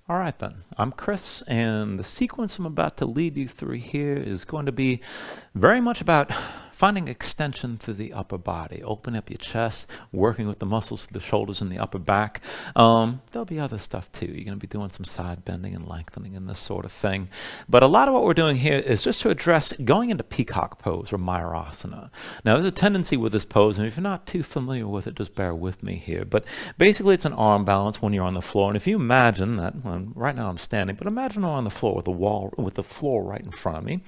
All right then, I'm Chris, and the sequence I'm about to lead you through here is going to be very much about finding extension through the upper body. Open up your chest, working with the muscles of the shoulders and the upper back. There'll be other stuff too. You're going to be doing some side bending and lengthening and this sort of thing. But a lot of what we're doing here is just to address going into Peacock pose or Mayurasana. Now there's a tendency with this pose, and if you're not too familiar with it, just bear with me here. But basically it's an arm balance when you're on the floor. And if you imagine that, well, right now I'm standing, but imagine I'm on the floor with the floor right in front of me.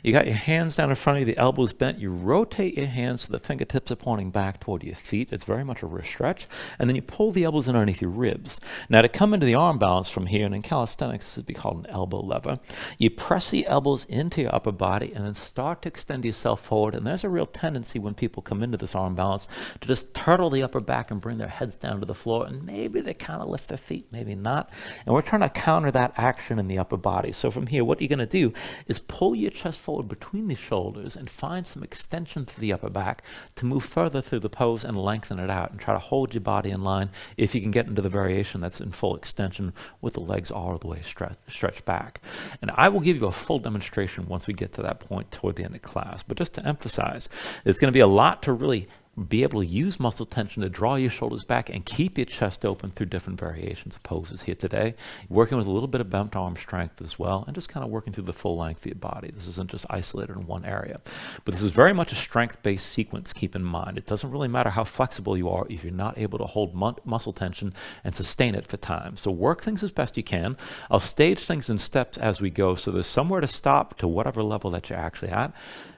You got your hands down in front of you, the elbows bent. You rotate your hands so the fingertips are pointing back toward your feet. It's very much a wrist stretch. And then you pull the elbows in underneath your ribs. Now to come into the arm balance from here, and in calisthenics this would be called an elbow lever, you press the elbows into your upper body and then start to extend yourself forward. And there's a real tendency when people come into this arm balance to just turtle the upper back and bring their heads down to the floor. And maybe they kind of lift their feet, maybe not. And we're trying to counter that action in the upper body. So from here, what you're going to do is pull your chest forward between the shoulders and find some extension through the upper back to move further through the pose and lengthen it out, and try to hold your body in line if you can get into the variation that's in full extension with the legs all the way stretched back. And I will give you a full demonstration once we get to that point toward the end of class. But just to emphasize, there's going to be a lot to really be able to use muscle tension to draw your shoulders back and keep your chest open through different variations of poses here today. Working with a little bit of bent arm strength as well, and just kind of working through the full length of your body. This isn't just isolated in one area. But this is very much a strength-based sequence, keep in mind. It doesn't really matter how flexible you are if you're not able to hold muscle tension and sustain it for time. So work things as best you can. I'll stage things in steps as we go, so there's somewhere to stop to whatever level that you're actually at.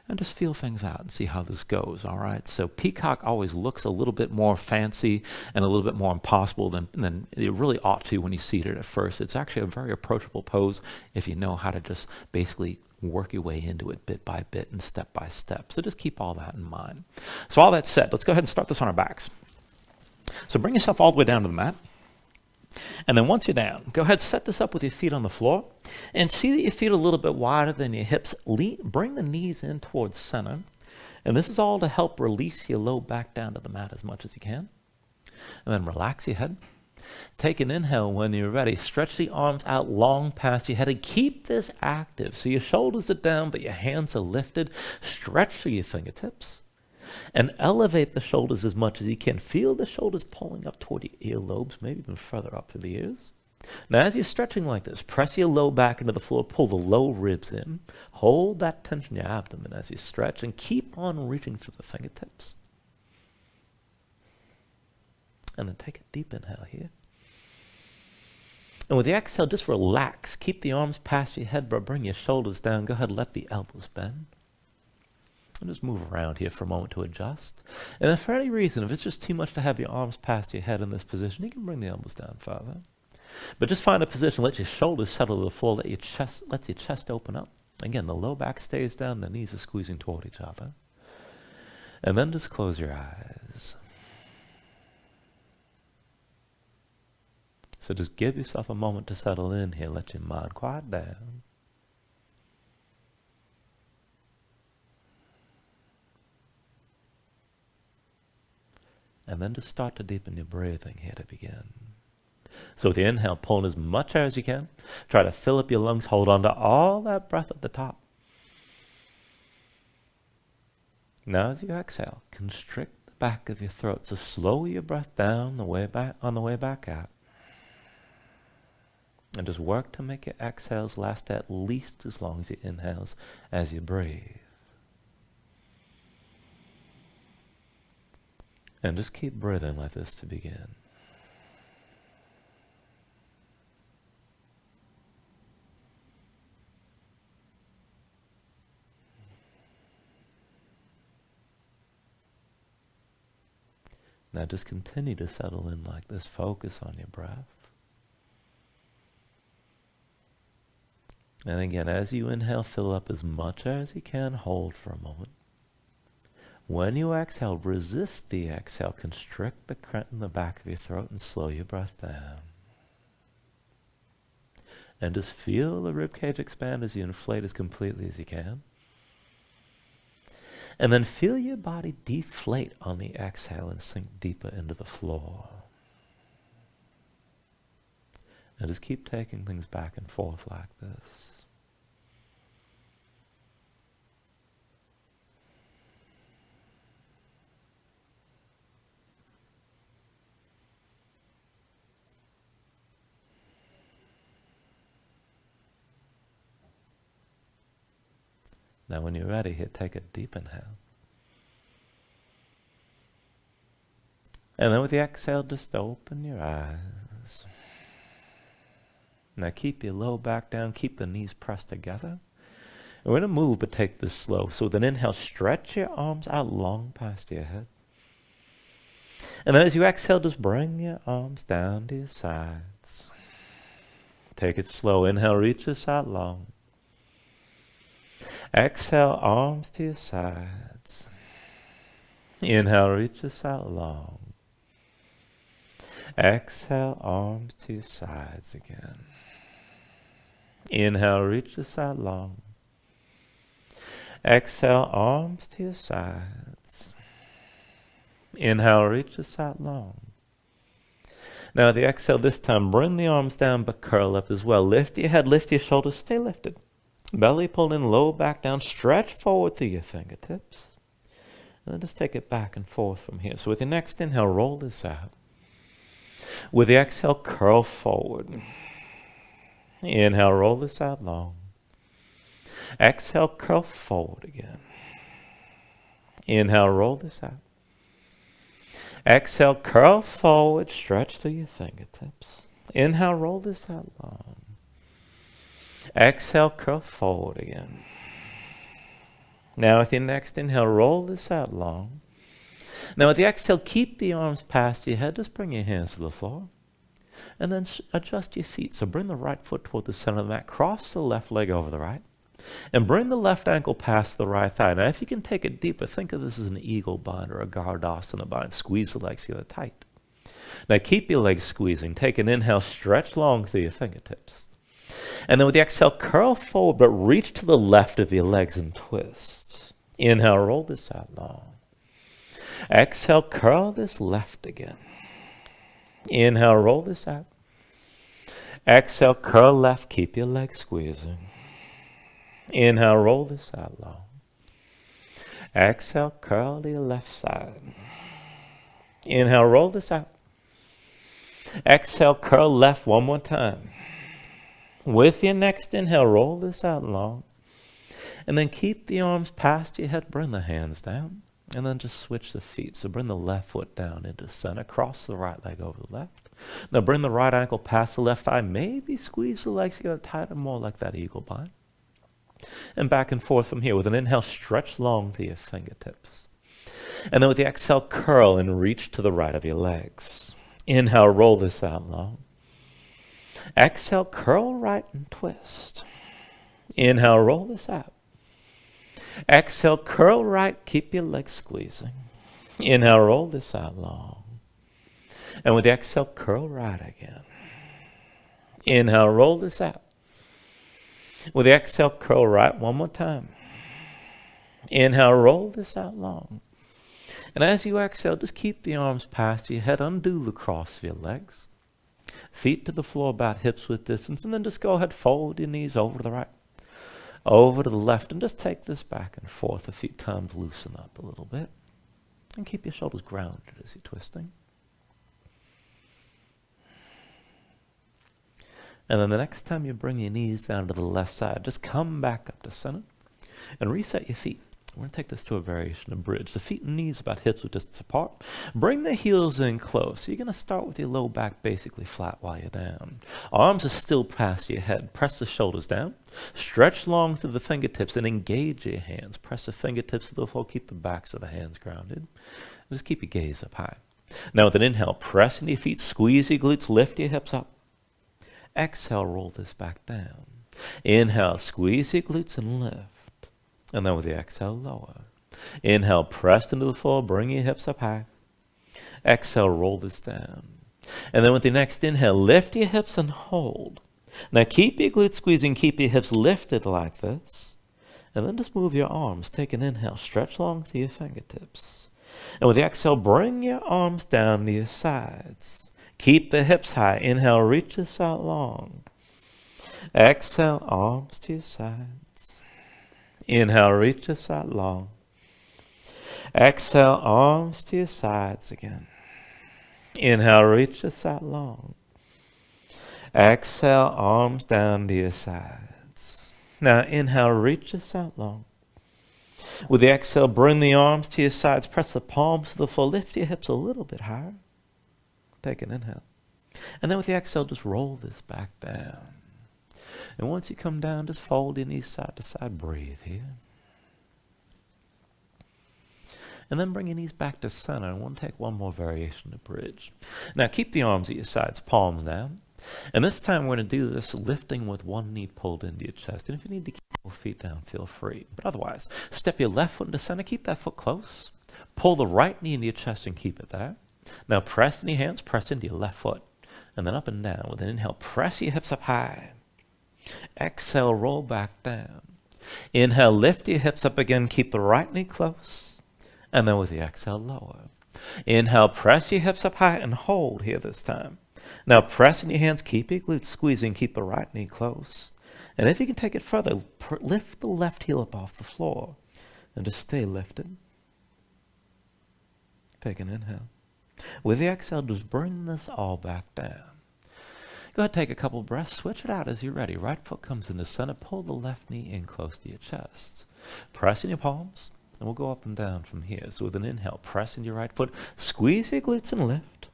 And just feel things out and see how this goes, all right? So Peacock always looks a little bit more fancy and a little bit more impossible than it really ought to when you see it at first. It's actually a very approachable pose if you know how to just basically work your way into it bit by bit and step by step. So just keep all that in mind. So all that said, let's go ahead and start this on our backs. So bring yourself all the way down to the mat. And then once you're down, go ahead, set this up with your feet on the floor and see that your feet are a little bit wider than your hips. Bring the knees in towards center. And this is all to help release your low back down to the mat as much as you can. And then relax your head. Take an inhale when you're ready. Stretch the arms out long past your head and keep this active. So your shoulders are down, but your hands are lifted. Stretch through your fingertips. And elevate the shoulders as much as you can. Feel the shoulders pulling up toward your earlobes, maybe even further up to the ears. Now as you're stretching like this, press your low back into the floor, pull the low ribs in. Hold that tension in your abdomen as you stretch and keep on reaching through the fingertips. And then take a deep inhale here. And with the exhale, just relax. Keep the arms past your head, but bring your shoulders down. Go ahead, let the elbows bend. And just move around here for a moment to adjust. And if for any reason, if it's just too much to have your arms past your head in this position, you can bring the elbows down further. But just find a position, let your shoulders settle to the floor, let your chest open up. Again, the low back stays down, the knees are squeezing toward each other. And then just close your eyes. So just give yourself a moment to settle in here, let your mind quiet down. And then just start to deepen your breathing here to begin. So with the inhale, pull in as much air as you can. Try to fill up your lungs. Hold on to all that breath at the top. Now as you exhale, constrict the back of your throat. So slow your breath down on the way back out. And just work to make your exhales last at least as long as your inhales as you breathe. And just keep breathing like this to begin. Now just continue to settle in like this. Focus on your breath. And again, as you inhale, fill up as much air as you can. Hold for a moment. When you exhale, resist the exhale. Constrict the crent in the back of your throat and slow your breath down. And just feel the ribcage expand as you inflate as completely as you can. And then feel your body deflate on the exhale and sink deeper into the floor. And just keep taking things back and forth like this. Now when you're ready, here, take a deep inhale. And then with the exhale, just open your eyes. Now keep your low back down, keep the knees pressed together. And we're going to move, but take this slow. So with an inhale, stretch your arms out long past your head. And then as you exhale, just bring your arms down to your sides. Take it slow. Inhale, reach this out long. Exhale, arms to your sides. Inhale, reach this out long. Exhale, arms to your sides again. Inhale, reach this out long. Exhale, arms to your sides. Inhale, reach this out long. Now the exhale this time, bring the arms down but curl up as well. Lift your head, lift your shoulders, stay lifted. Belly pulled in, low back down, stretch forward through your fingertips. And then just take it back and forth from here. So with your next inhale, roll this out. With the exhale, curl forward. Inhale, roll this out long. Exhale, curl forward again. Inhale, roll this out. Exhale, curl forward, stretch through your fingertips. Inhale, roll this out long. Exhale, curl forward again. Now with your next inhale, roll this out long. Now with the exhale, keep the arms past your head. Just bring your hands to the floor. And then adjust your feet. So bring the right foot toward the center of the mat. Cross the left leg over the right. And bring the left ankle past the right thigh. Now if you can take it deeper, think of this as an eagle bind or a Gardasana bind. Squeeze the legs together tight. Now keep your legs squeezing. Take an inhale, stretch long through your fingertips. And then with the exhale, curl forward, but reach to the left of your legs and twist. Inhale, roll this out long. Exhale, curl this left again. Inhale, roll this out. Exhale, curl left, keep your legs squeezing. Inhale, roll this out long. Exhale, curl to your left side. Inhale, roll this out. Exhale, curl left one more time. With your next inhale, roll this out long. And then keep the arms past your head, bring the hands down. And then just switch the feet. So bring the left foot down into center. Cross the right leg over the left. Now bring the right ankle past the left thigh. Maybe squeeze the legs together tighter, more like that eagle bind. And back and forth from here. With an inhale, stretch long through your fingertips. And then with the exhale, curl and reach to the right of your legs. Inhale, roll this out long. Exhale, curl right and twist. Inhale, roll this out. Exhale, curl right, keep your legs squeezing. Inhale, roll this out long. And with the exhale, curl right again. Inhale, roll this out. With the exhale, curl right one more time. Inhale, roll this out long. And as you exhale, just keep the arms past your head. Undo the cross of your legs. Feet to the floor, about hips width distance. And then just go ahead, fold your knees over to the right, over to the left. And just take this back and forth a few times. Loosen up a little bit. And keep your shoulders grounded as you're twisting. And then the next time you bring your knees down to the left side, just come back up to center and reset your feet. We're going to take this to a variation of bridge. The feet and knees about hips width distance apart. Bring the heels in close. So you're going to start with your low back basically flat while you're down. Arms are still past your head. Press the shoulders down. Stretch long through the fingertips and engage your hands. Press the fingertips to the floor. Keep the backs of the hands grounded. And just keep your gaze up high. Now with an inhale, press into your feet. Squeeze your glutes. Lift your hips up. Exhale, roll this back down. Inhale, squeeze your glutes and lift. And then with the exhale, lower. Inhale, press into the floor, bring your hips up high. Exhale, roll this down. And then with the next inhale, lift your hips and hold. Now keep your glutes squeezing, keep your hips lifted like this. And then just move your arms. Take an inhale, stretch long through your fingertips. And with the exhale, bring your arms down to your sides. Keep the hips high. Inhale, reach this out long. Exhale, arms to your sides. Inhale, reach this out long. Exhale, arms to your sides again. Inhale, reach this out long. Exhale, arms down to your sides. Now inhale, reach this out long. With the exhale, bring the arms to your sides. Press the palms to the floor. Lift your hips a little bit higher. Take an inhale. And then with the exhale, just roll this back down. And once you come down, just fold your knees side to side. Breathe here. And then bring your knees back to center. And we'll take one more variation to bridge. Now keep the arms at your sides, palms down. And this time we're going to do this lifting with one knee pulled into your chest. And if you need to keep both feet down, feel free. But otherwise, step your left foot into center. Keep that foot close. Pull the right knee into your chest and keep it there. Now press in your hands, press into your left foot. And then up and down. With an inhale, press your hips up high. Exhale, roll back down. Inhale, lift your hips up again. Keep the right knee close. And then with the exhale, lower. Inhale, press your hips up high and hold here this time. Now press in your hands, keep your glutes squeezing, keep the right knee close. And if you can take it further, lift the left heel up off the floor. And just stay lifted. Take an inhale. With the exhale, just bring this all back down. Go ahead, take a couple breaths, switch it out as you're ready. Right foot comes into center, pull the left knee in close to your chest. Press in your palms. And we'll go up and down from here. So with an inhale, press in your right foot, squeeze your glutes and lift.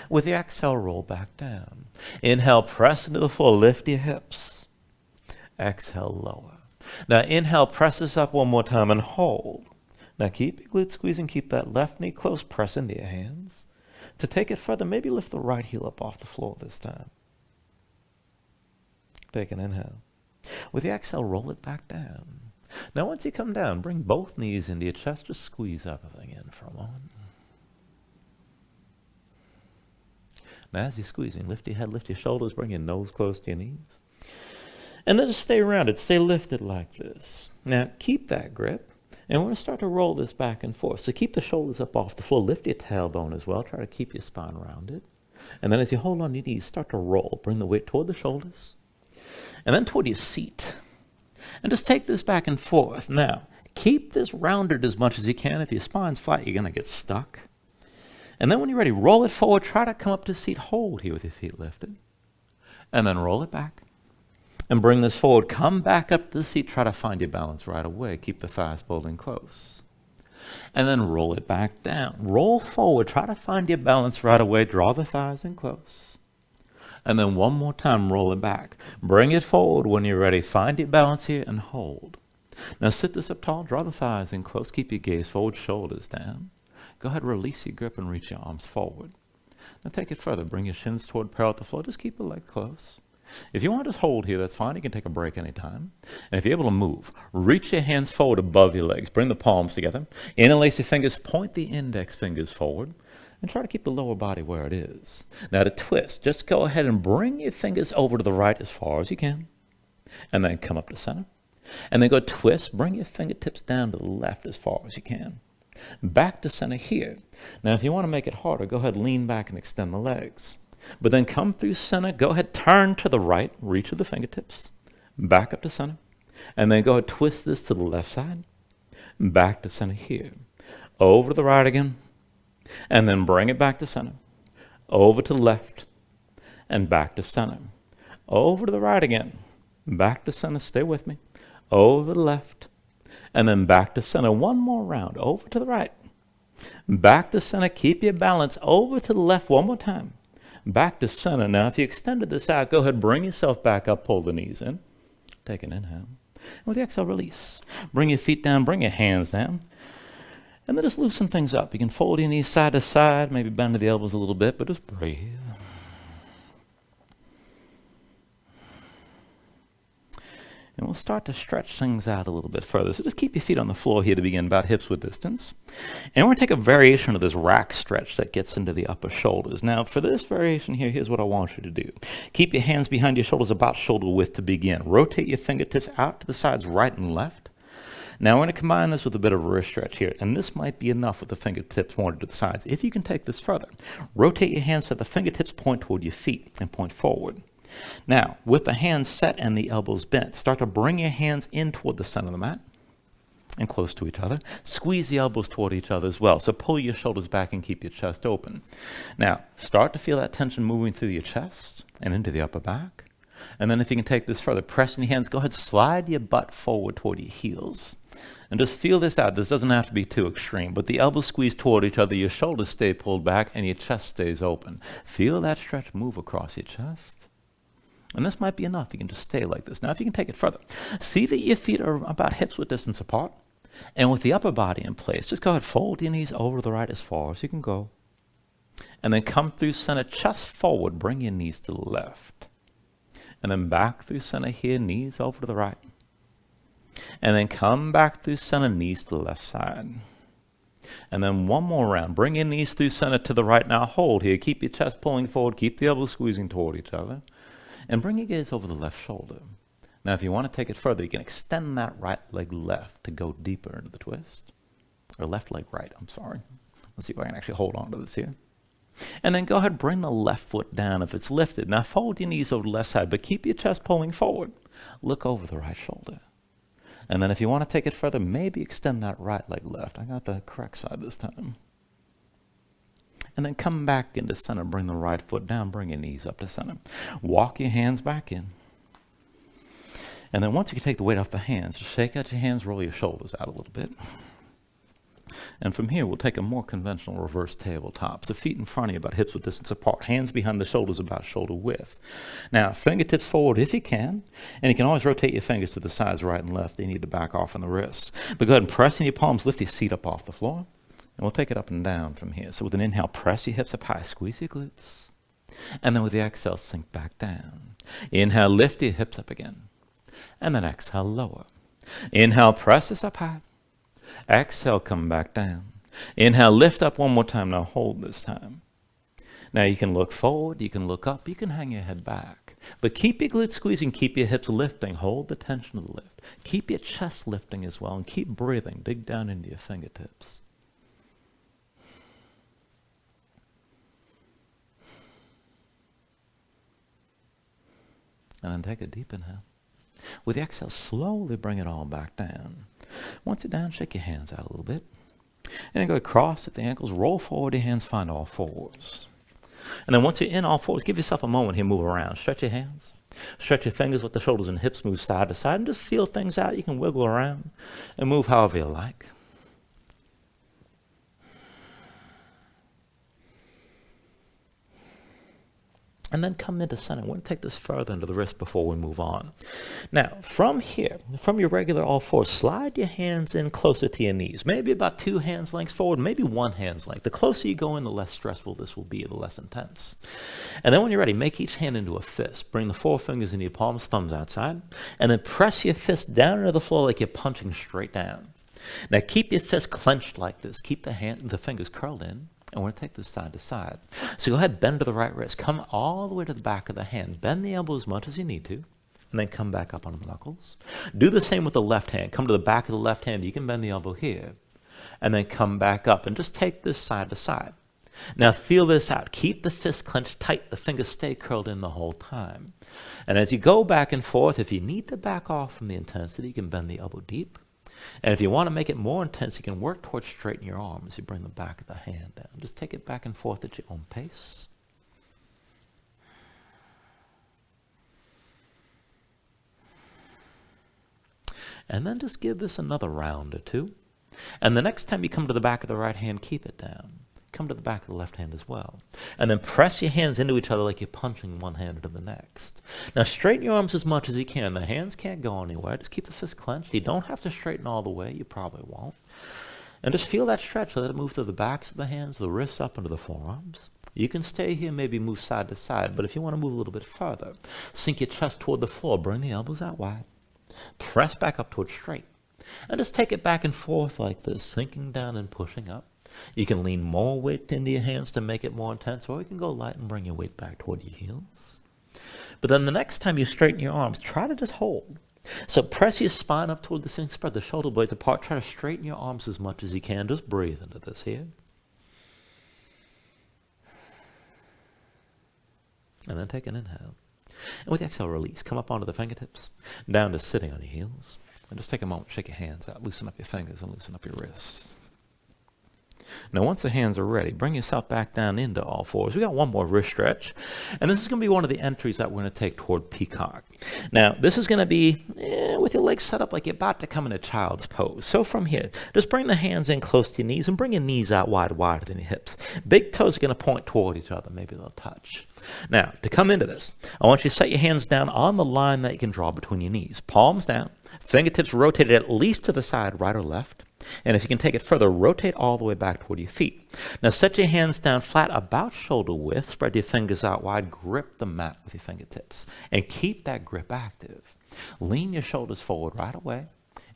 With the exhale, roll back down. Inhale, press into the floor, lift your hips. Exhale, lower. Now inhale, press this up one more time and hold. Now keep your glutes squeezing, keep that left knee close, press into your hands. To take it further, maybe lift the right heel up off the floor this time. Take an inhale. With the exhale, roll it back down. Now once you come down, bring both knees into your chest. Just squeeze everything in for a moment. Now as you're squeezing, lift your head, lift your shoulders, bring your nose close to your knees. And then just stay rounded, stay lifted like this. Now keep that grip, and we're going to start to roll this back and forth. So keep the shoulders up off the floor, lift your tailbone as well, try to keep your spine rounded. And then as you hold on your knees, start to roll. Bring the weight toward the shoulders, and then toward your seat. And just take this back and forth. Now, keep this rounded as much as you can. If your spine's flat, you're going to get stuck. And then when you're ready, roll it forward. Try to come up to seat. Hold here with your feet lifted. And then roll it back. And bring this forward. Come back up to the seat. Try to find your balance right away. Keep the thighs pulled in close. And then roll it back down. Roll forward. Try to find your balance right away. Draw the thighs in close. And then one more time, roll it back. Bring it forward when you're ready. Find your balance here and hold. Now sit this up tall. Draw the thighs in close. Keep your gaze forward, shoulders down. Go ahead, release your grip and reach your arms forward. Now take it further. Bring your shins toward parallel with the floor. Just keep the leg close. If you want to just hold here, that's fine. You can take a break anytime. And if you're able to move, reach your hands forward above your legs. Bring the palms together. Interlace your fingers. Point the index fingers forward. And try to keep the lower body where it is. Now to twist, just go ahead and bring your fingers over to the right as far as you can. And then come up to center. And then go twist, bring your fingertips down to the left as far as you can. Back to center here. Now if you want to make it harder, go ahead, lean back and extend the legs. But then come through center, go ahead, turn to the right, reach with the fingertips. Back up to center. And then go ahead, twist this to the left side. Back to center here. Over to the right again. And then bring it back to center. Over to the left. And back to center. Over to the right again. Back to center. Stay with me. Over to the left. And then back to center. One more round. Over to the right. Back to center. Keep your balance. Over to the left one more time. Back to center. Now, if you extended this out, go ahead, bring yourself back up. Pull the knees in. Take an inhale. And with the exhale, release. Bring your feet down. Bring your hands down. And then just loosen things up. You can fold your knees side to side, maybe bend to the elbows a little bit, but just breathe. And we'll start to stretch things out a little bit further. So just keep your feet on the floor here to begin, about hips width distance. And we're going to take a variation of this rack stretch that gets into the upper shoulders. Now, for this variation here, here's what I want you to do. Keep your hands behind your shoulders about shoulder width to begin. Rotate your fingertips out to the sides, right and left. Now we're going to combine this with a bit of a wrist stretch here, and this might be enough with the fingertips pointed to the sides. If you can take this further, rotate your hands so the fingertips point toward your feet and point forward. Now, with the hands set and the elbows bent, start to bring your hands in toward the center of the mat and close to each other. Squeeze the elbows toward each other as well. So pull your shoulders back and keep your chest open. Now, start to feel that tension moving through your chest and into the upper back. And then if you can take this further, pressing your hands, go ahead, slide your butt forward toward your heels. And just feel this out. This doesn't have to be too extreme, but the elbows squeeze toward each other, your shoulders stay pulled back, and your chest stays open. Feel that stretch move across your chest. And this might be enough. You can just stay like this. Now, if you can take it further, see that your feet are about hips-width distance apart. And with the upper body in place, just go ahead, fold your knees over to the right as far as you can go. And then come through center, chest forward, bring your knees to the left. And then back through center here, knees over to the right. And then come back through center, knees to the left side. And then one more round. Bring your knees through center to the right. Now hold here. Keep your chest pulling forward. Keep the elbows squeezing toward each other. And bring your gaze over the left shoulder. Now, if you want to take it further, you can extend that right leg left to go deeper into the twist. Or left leg right, I'm sorry. Let's see if I can actually hold on to this here. And then go ahead, bring the left foot down if it's lifted. Now, fold your knees over the left side, but keep your chest pulling forward. Look over the right shoulder. And then if you want to take it further, maybe extend that right leg left. I got the correct side this time. And then come back into center, bring the right foot down, bring your knees up to center. Walk your hands back in. And then once you can take the weight off the hands, just shake out your hands, roll your shoulders out a little bit. And from here, we'll take a more conventional reverse tabletop. So feet in front of you, about hips width distance apart. Hands behind the shoulders, about shoulder width. Now, fingertips forward if you can. And you can always rotate your fingers to the sides, right and left. You need to back off on the wrists. But go ahead and press in your palms, lift your seat up off the floor. And we'll take it up and down from here. So with an inhale, press your hips up high, squeeze your glutes. And then with the exhale, sink back down. Inhale, lift your hips up again. And then exhale, lower. Inhale, press this up high. Exhale, come back down. Inhale, lift up one more time. Now hold this time. Now you can look forward, you can look up, you can hang your head back. But keep your glutes squeezing, keep your hips lifting. Hold the tension of the lift. Keep your chest lifting as well, and keep breathing. Dig down into your fingertips. And then take a deep inhale. With the exhale, slowly bring it all back down. Once you're down, shake your hands out a little bit. And then go across at the ankles, roll forward your hands, find all fours. And then once you're in all fours, give yourself a moment here, move around. Stretch your hands. Stretch your fingers, let the shoulders and hips move side to side, and just feel things out. You can wiggle around and move however you like. And then come into center. We're going to take this further into the wrist before we move on. Now, from here, from your regular all fours, slide your hands in closer to your knees. Maybe about 2 hands lengths forward, maybe 1 hand's length. The closer you go in, the less stressful this will be, the less intense. And then when you're ready, make each hand into a fist. Bring the 4 fingers into your palms, thumbs outside. And then press your fist down into the floor like you're punching straight down. Now, keep your fist clenched like this. Keep the fingers curled in. And we're going to take this side to side. So go ahead, bend to the right wrist. Come all the way to the back of the hand. Bend the elbow as much as you need to. And then come back up on the knuckles. Do the same with the left hand. Come to the back of the left hand. You can bend the elbow here. And then come back up. And just take this side to side. Now feel this out. Keep the fist clenched tight. The fingers stay curled in the whole time. And as you go back and forth, if you need to back off from the intensity, you can bend the elbow deep. And if you want to make it more intense, you can work towards straightening your arm as you bring the back of the hand down. Just take it back and forth at your own pace. And then just give this another round or 2. And the next time you come to the back of the right hand, keep it down. Come to the back of the left hand as well. And then press your hands into each other like you're punching one hand into the next. Now straighten your arms as much as you can. The hands can't go anywhere. Just keep the fist clenched. You don't have to straighten all the way. You probably won't. And just feel that stretch. Let it move through the backs of the hands, the wrists up into the forearms. You can stay here, maybe move side to side. But if you want to move a little bit further, sink your chest toward the floor. Bring the elbows out wide. Press back up towards straight. And just take it back and forth like this, sinking down and pushing up. You can lean more weight into your hands to make it more intense, or you can go light and bring your weight back toward your heels. But then the next time you straighten your arms, try to just hold. So press your spine up toward the ceiling, spread the shoulder blades apart, try to straighten your arms as much as you can. Just breathe into this here. And then take an inhale. And with the exhale, release. Come up onto the fingertips, down to sitting on your heels. And just take a moment, shake your hands out, loosen up your fingers and loosen up your wrists. Now, once the hands are ready, bring yourself back down into all fours. We got one more wrist stretch, and this is going to be one of the entries that we're going to take toward Peacock. Now, this is going to be with your legs set up like you're about to come in a child's pose. So from here, just bring the hands in close to your knees and bring your knees out wider than your hips. Big toes are going to point toward each other. Maybe they'll touch. Now, to come into this, I want you to set your hands down on the line that you can draw between your knees. Palms down, fingertips rotated at least to the side, right or left. And if you can take it further, rotate all the way back toward your feet. Now set your hands down flat about shoulder width. Spread your fingers out wide. Grip the mat with your fingertips. And keep that grip active. Lean your shoulders forward right away.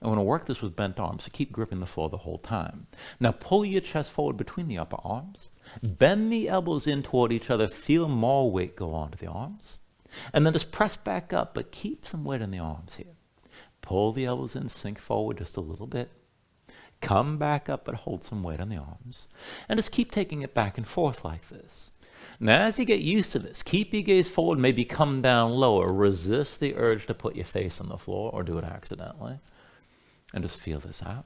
And we're going to work this with bent arms, so keep gripping the floor the whole time. Now pull your chest forward between the upper arms. Bend the elbows in toward each other. Feel more weight go onto the arms. And then just press back up, but keep some weight in the arms here. Pull the elbows in, sink forward just a little bit. Come back up and hold some weight on the arms. And just keep taking it back and forth like this. Now, as you get used to this, keep your gaze forward, maybe come down lower. Resist the urge to put your face on the floor or do it accidentally. And just feel this out.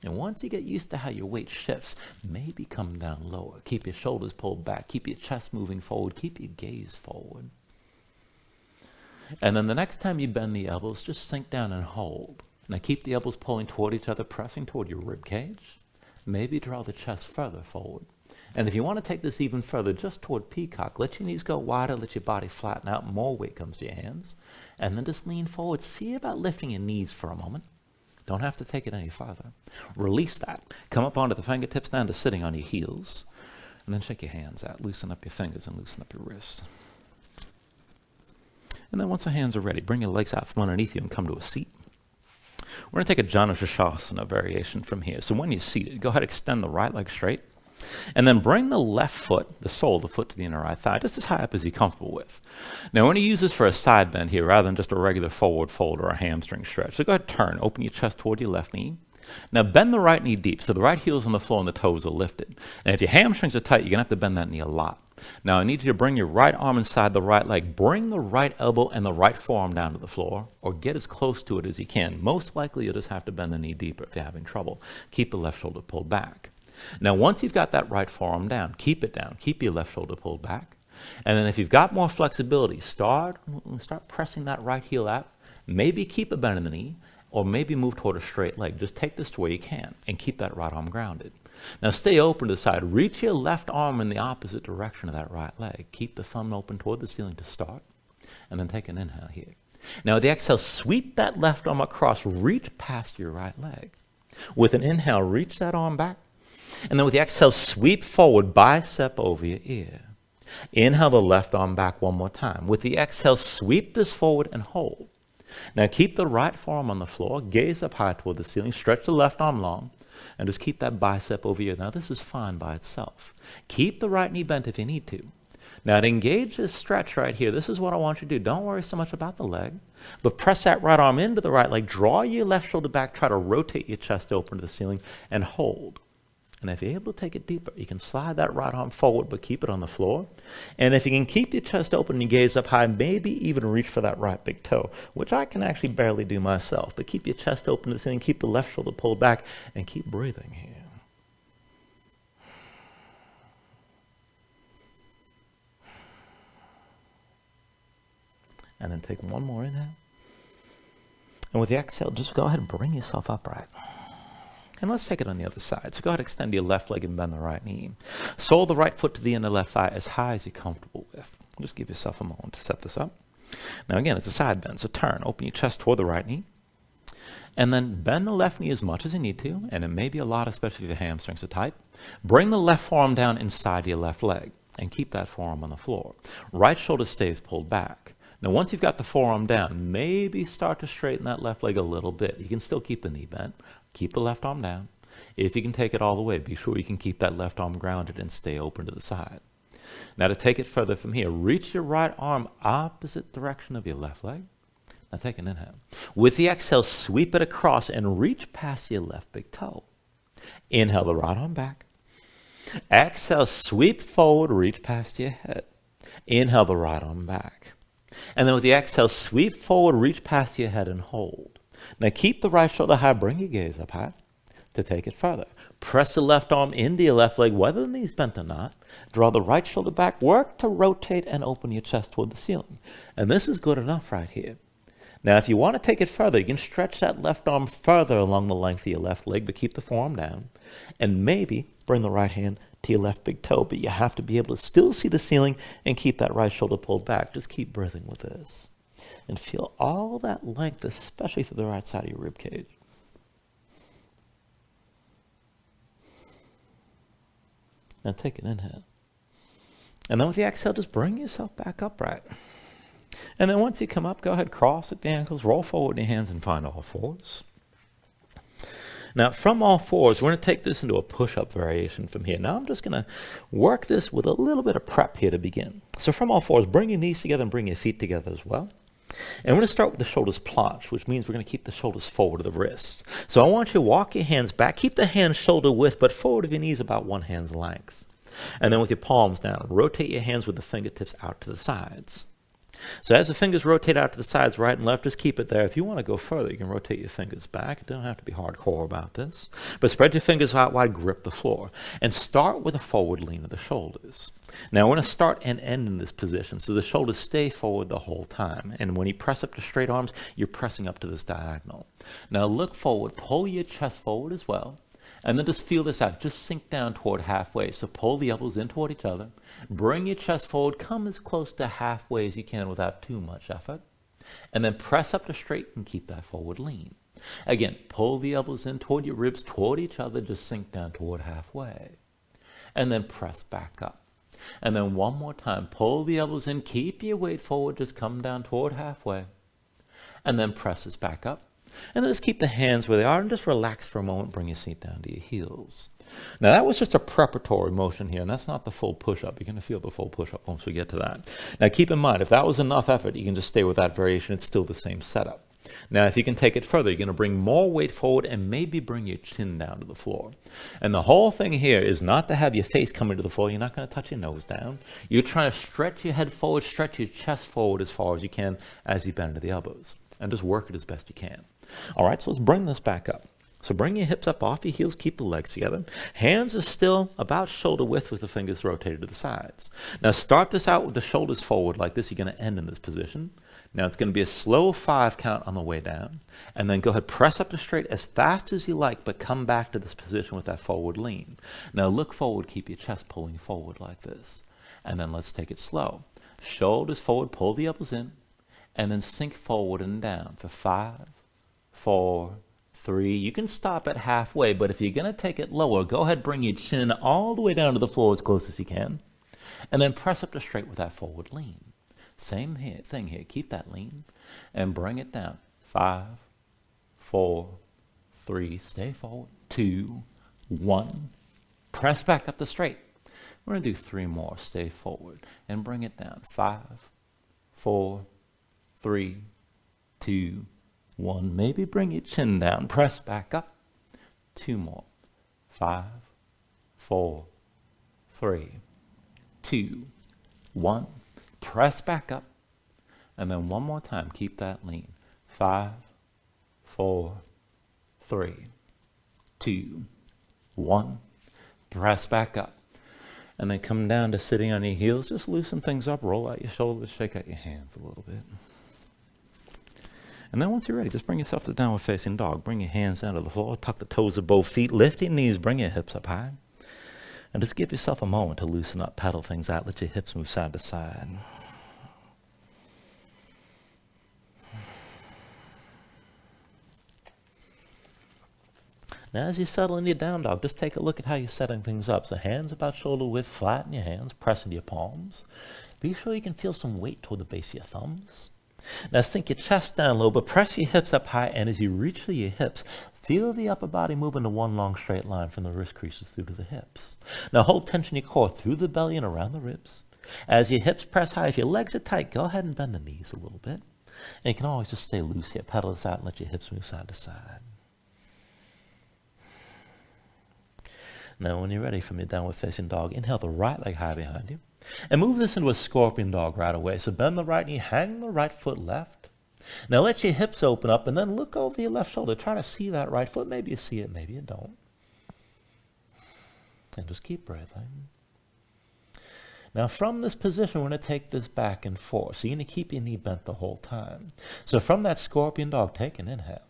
And once you get used to how your weight shifts, maybe come down lower. Keep your shoulders pulled back. Keep your chest moving forward. Keep your gaze forward. And then the next time you bend the elbows, just sink down and hold. Now keep the elbows pulling toward each other, pressing toward your rib cage. Maybe draw the chest further forward. And if you want to take this even further, just toward Peacock, let your knees go wider, let your body flatten out, more weight comes to your hands. And then just lean forward. See about lifting your knees for a moment. Don't have to take it any farther. Release that. Come up onto the fingertips, down to sitting on your heels. And then shake your hands out. Loosen up your fingers and loosen up your wrists. And then once the hands are ready, bring your legs out from underneath you and come to a seat. We're going to take a Janusashasana variation from here. So when you're seated, go ahead and extend the right leg straight. And then bring the left foot, the sole of the foot to the inner right thigh, just as high up as you're comfortable with. Now, we're going to use this for a side bend here rather than just a regular forward fold or a hamstring stretch. So go ahead and turn. Open your chest toward your left knee. Now, bend the right knee deep so the right heel's on the floor and the toes are lifted. And if your hamstrings are tight, you're going to have to bend that knee a lot. Now, I need you to bring your right arm inside the right leg. Bring the right elbow and the right forearm down to the floor, or get as close to it as you can. Most likely, you'll just have to bend the knee deeper if you're having trouble. Keep the left shoulder pulled back. Now, once you've got that right forearm down. Keep it down. Keep your left shoulder pulled back. And then if you've got more flexibility, start pressing that right heel out. Maybe keep a bend in the knee, or maybe move toward a straight leg. Just take this to where you can and keep that right arm grounded. Now stay open to the side. Reach your left arm in the opposite direction of that right leg. Keep the thumb open toward the ceiling to start. And then take an inhale here. Now with the exhale, sweep that left arm across. Reach past your right leg. With an inhale, reach that arm back. And then with the exhale, sweep forward, bicep over your ear. Inhale the left arm back one more time. With the exhale, sweep this forward and hold. Now keep the right forearm on the floor. Gaze up high toward the ceiling. Stretch the left arm long. And just keep that bicep over here. Now this is fine by itself. Keep the right knee bent if you need to. Now to engage this stretch right here, this is what I want you to do. Don't worry so much about the leg, but press that right arm into the right leg. Draw your left shoulder back. Try to rotate your chest open to the ceiling and hold. And if you're able to take it deeper, you can slide that right arm forward, but keep it on the floor. And if you can keep your chest open and you gaze up high, maybe even reach for that right big toe, which I can actually barely do myself. But keep your chest open to the ceiling, keep the left shoulder pulled back, and keep breathing here. And then take one more inhale. And with the exhale, just go ahead and bring yourself upright. And let's take it on the other side. So go ahead and extend your left leg and bend the right knee. Sole the right foot to the inner left thigh as high as you're comfortable with. Just give yourself a moment to set this up. Now again, it's a side bend, so turn. Open your chest toward the right knee. And then bend the left knee as much as you need to, and it may be a lot, especially if your hamstrings are tight. Bring the left forearm down inside your left leg, and keep that forearm on the floor. Right shoulder stays pulled back. Now once you've got the forearm down, maybe start to straighten that left leg a little bit. You can still keep the knee bent. Keep the left arm down. If you can take it all the way, be sure you can keep that left arm grounded and stay open to the side. Now to take it further from here, reach your right arm opposite direction of your left leg. Now take an inhale. With the exhale, sweep it across and reach past your left big toe. Inhale the right arm back. Exhale, sweep forward, reach past your head. Inhale the right arm back. And then with the exhale, sweep forward, reach past your head and hold. Now keep the right shoulder high, bring your gaze up high to take it further. Press the left arm into your left leg, whether the knee's bent or not. Draw the right shoulder back, work to rotate and open your chest toward the ceiling. And this is good enough right here. Now, if you want to take it further, you can stretch that left arm further along the length of your left leg, but keep the forearm down. And maybe bring the right hand to your left big toe, but you have to be able to still see the ceiling and keep that right shoulder pulled back. Just keep breathing with this. And feel all that length, especially through the right side of your rib cage. Now take an inhale. And then with the exhale, just bring yourself back upright. And then once you come up, go ahead, cross at the ankles, roll forward in your hands and find all fours. Now from all fours, we're going to take this into a push-up variation from here. Now I'm just going to work this with a little bit of prep here to begin. So from all fours, bring your knees together and bring your feet together as well. And we're going to start with the shoulders planche, which means we're going to keep the shoulders forward of the wrists. So I want you to walk your hands back, keep the hands shoulder width, but forward of your knees about one hand's length. And then with your palms down, rotate your hands with the fingertips out to the sides. So as the fingers rotate out to the sides, right and left, just keep it there. If you want to go further, you can rotate your fingers back. You don't have to be hardcore about this. But spread your fingers out wide, grip the floor. And start with a forward lean of the shoulders. Now we're going to start and end in this position, so the shoulders stay forward the whole time. And when you press up to straight arms, you're pressing up to this diagonal. Now look forward, pull your chest forward as well. And then just feel this out. Just sink down toward halfway. So pull the elbows in toward each other. Bring your chest forward. Come as close to halfway as you can without too much effort. And then press up to straight and keep that forward lean. Again, pull the elbows in toward your ribs, toward each other. Just sink down toward halfway. And then press back up. And then one more time. Pull the elbows in. Keep your weight forward. Just come down toward halfway. And then press this back up. And then just keep the hands where they are and just relax for a moment. Bring your seat down to your heels. Now that was just a preparatory motion here, and that's not the full push-up. You're going to feel the full push-up once we get to that. Now keep in mind, if that was enough effort, you can just stay with that variation. It's still the same setup. Now if you can take it further, you're going to bring more weight forward and maybe bring your chin down to the floor. And the whole thing here is not to have your face coming to the floor. You're not going to touch your nose down. You're trying to stretch your head forward, stretch your chest forward as far as you can as you bend to the elbows. And just work it as best you can. All right, so let's bring this back up. So bring your hips up off your heels, keep the legs together. Hands are still about shoulder width with the fingers rotated to the sides. Now start this out with the shoulders forward like this. You're going to end in this position. Now it's going to be a slow 5 count on the way down. And then go ahead, press up to straight as fast as you like, but come back to this position with that forward lean. Now look forward, keep your chest pulling forward like this. And then let's take it slow. Shoulders forward, pull the elbows in. And then sink forward and down for 5, 4, 3. You can stop at halfway, but if you're going to take it lower, go ahead, bring your chin all the way down to the floor as close as you can. And then press up to straight with that forward lean. Same thing here. Keep that lean and bring it down. 5, 4, 3. Stay forward. 2, 1. Press back up to straight. We're going to do 3 more. Stay forward and bring it down. 5, 4, 3, 2, 1. Maybe bring your chin down. Press back up. 2 more. 5, 4, 3, 2, 1. Press back up. And then one more time. Keep that lean. 5, 4, 3, 2, 1. Press back up. And then come down to sitting on your heels. Just loosen things up. Roll out your shoulders. Shake out your hands a little bit. And then once you're ready, just bring yourself to downward facing dog. Bring your hands down to the floor. Tuck the toes of both feet. Lift your knees. Bring your hips up high. And just give yourself a moment to loosen up. Pedal things out. Let your hips move side to side. Now as you settle into your down dog, just take a look at how you're setting things up. So hands about shoulder width, flatten your hands, press into your palms. Be sure you can feel some weight toward the base of your thumbs. Now sink your chest down low, but press your hips up high, and as you reach for your hips, feel the upper body move into one long straight line from the wrist creases through to the hips. Now hold tension in your core through the belly and around the ribs. As your hips press high, if your legs are tight, go ahead and bend the knees a little bit. And you can always just stay loose here. Pedal this out and let your hips move side to side. Now, when you're ready from your downward facing dog, inhale the right leg high behind you. And move this into a scorpion dog right away. So bend the right knee, hang the right foot left. Now let your hips open up and then look over your left shoulder. Try to see that right foot. Maybe you see it, maybe you don't. And just keep breathing. Now from this position, we're going to take this back and forth. So you're going to keep your knee bent the whole time. So from that scorpion dog, take an inhale.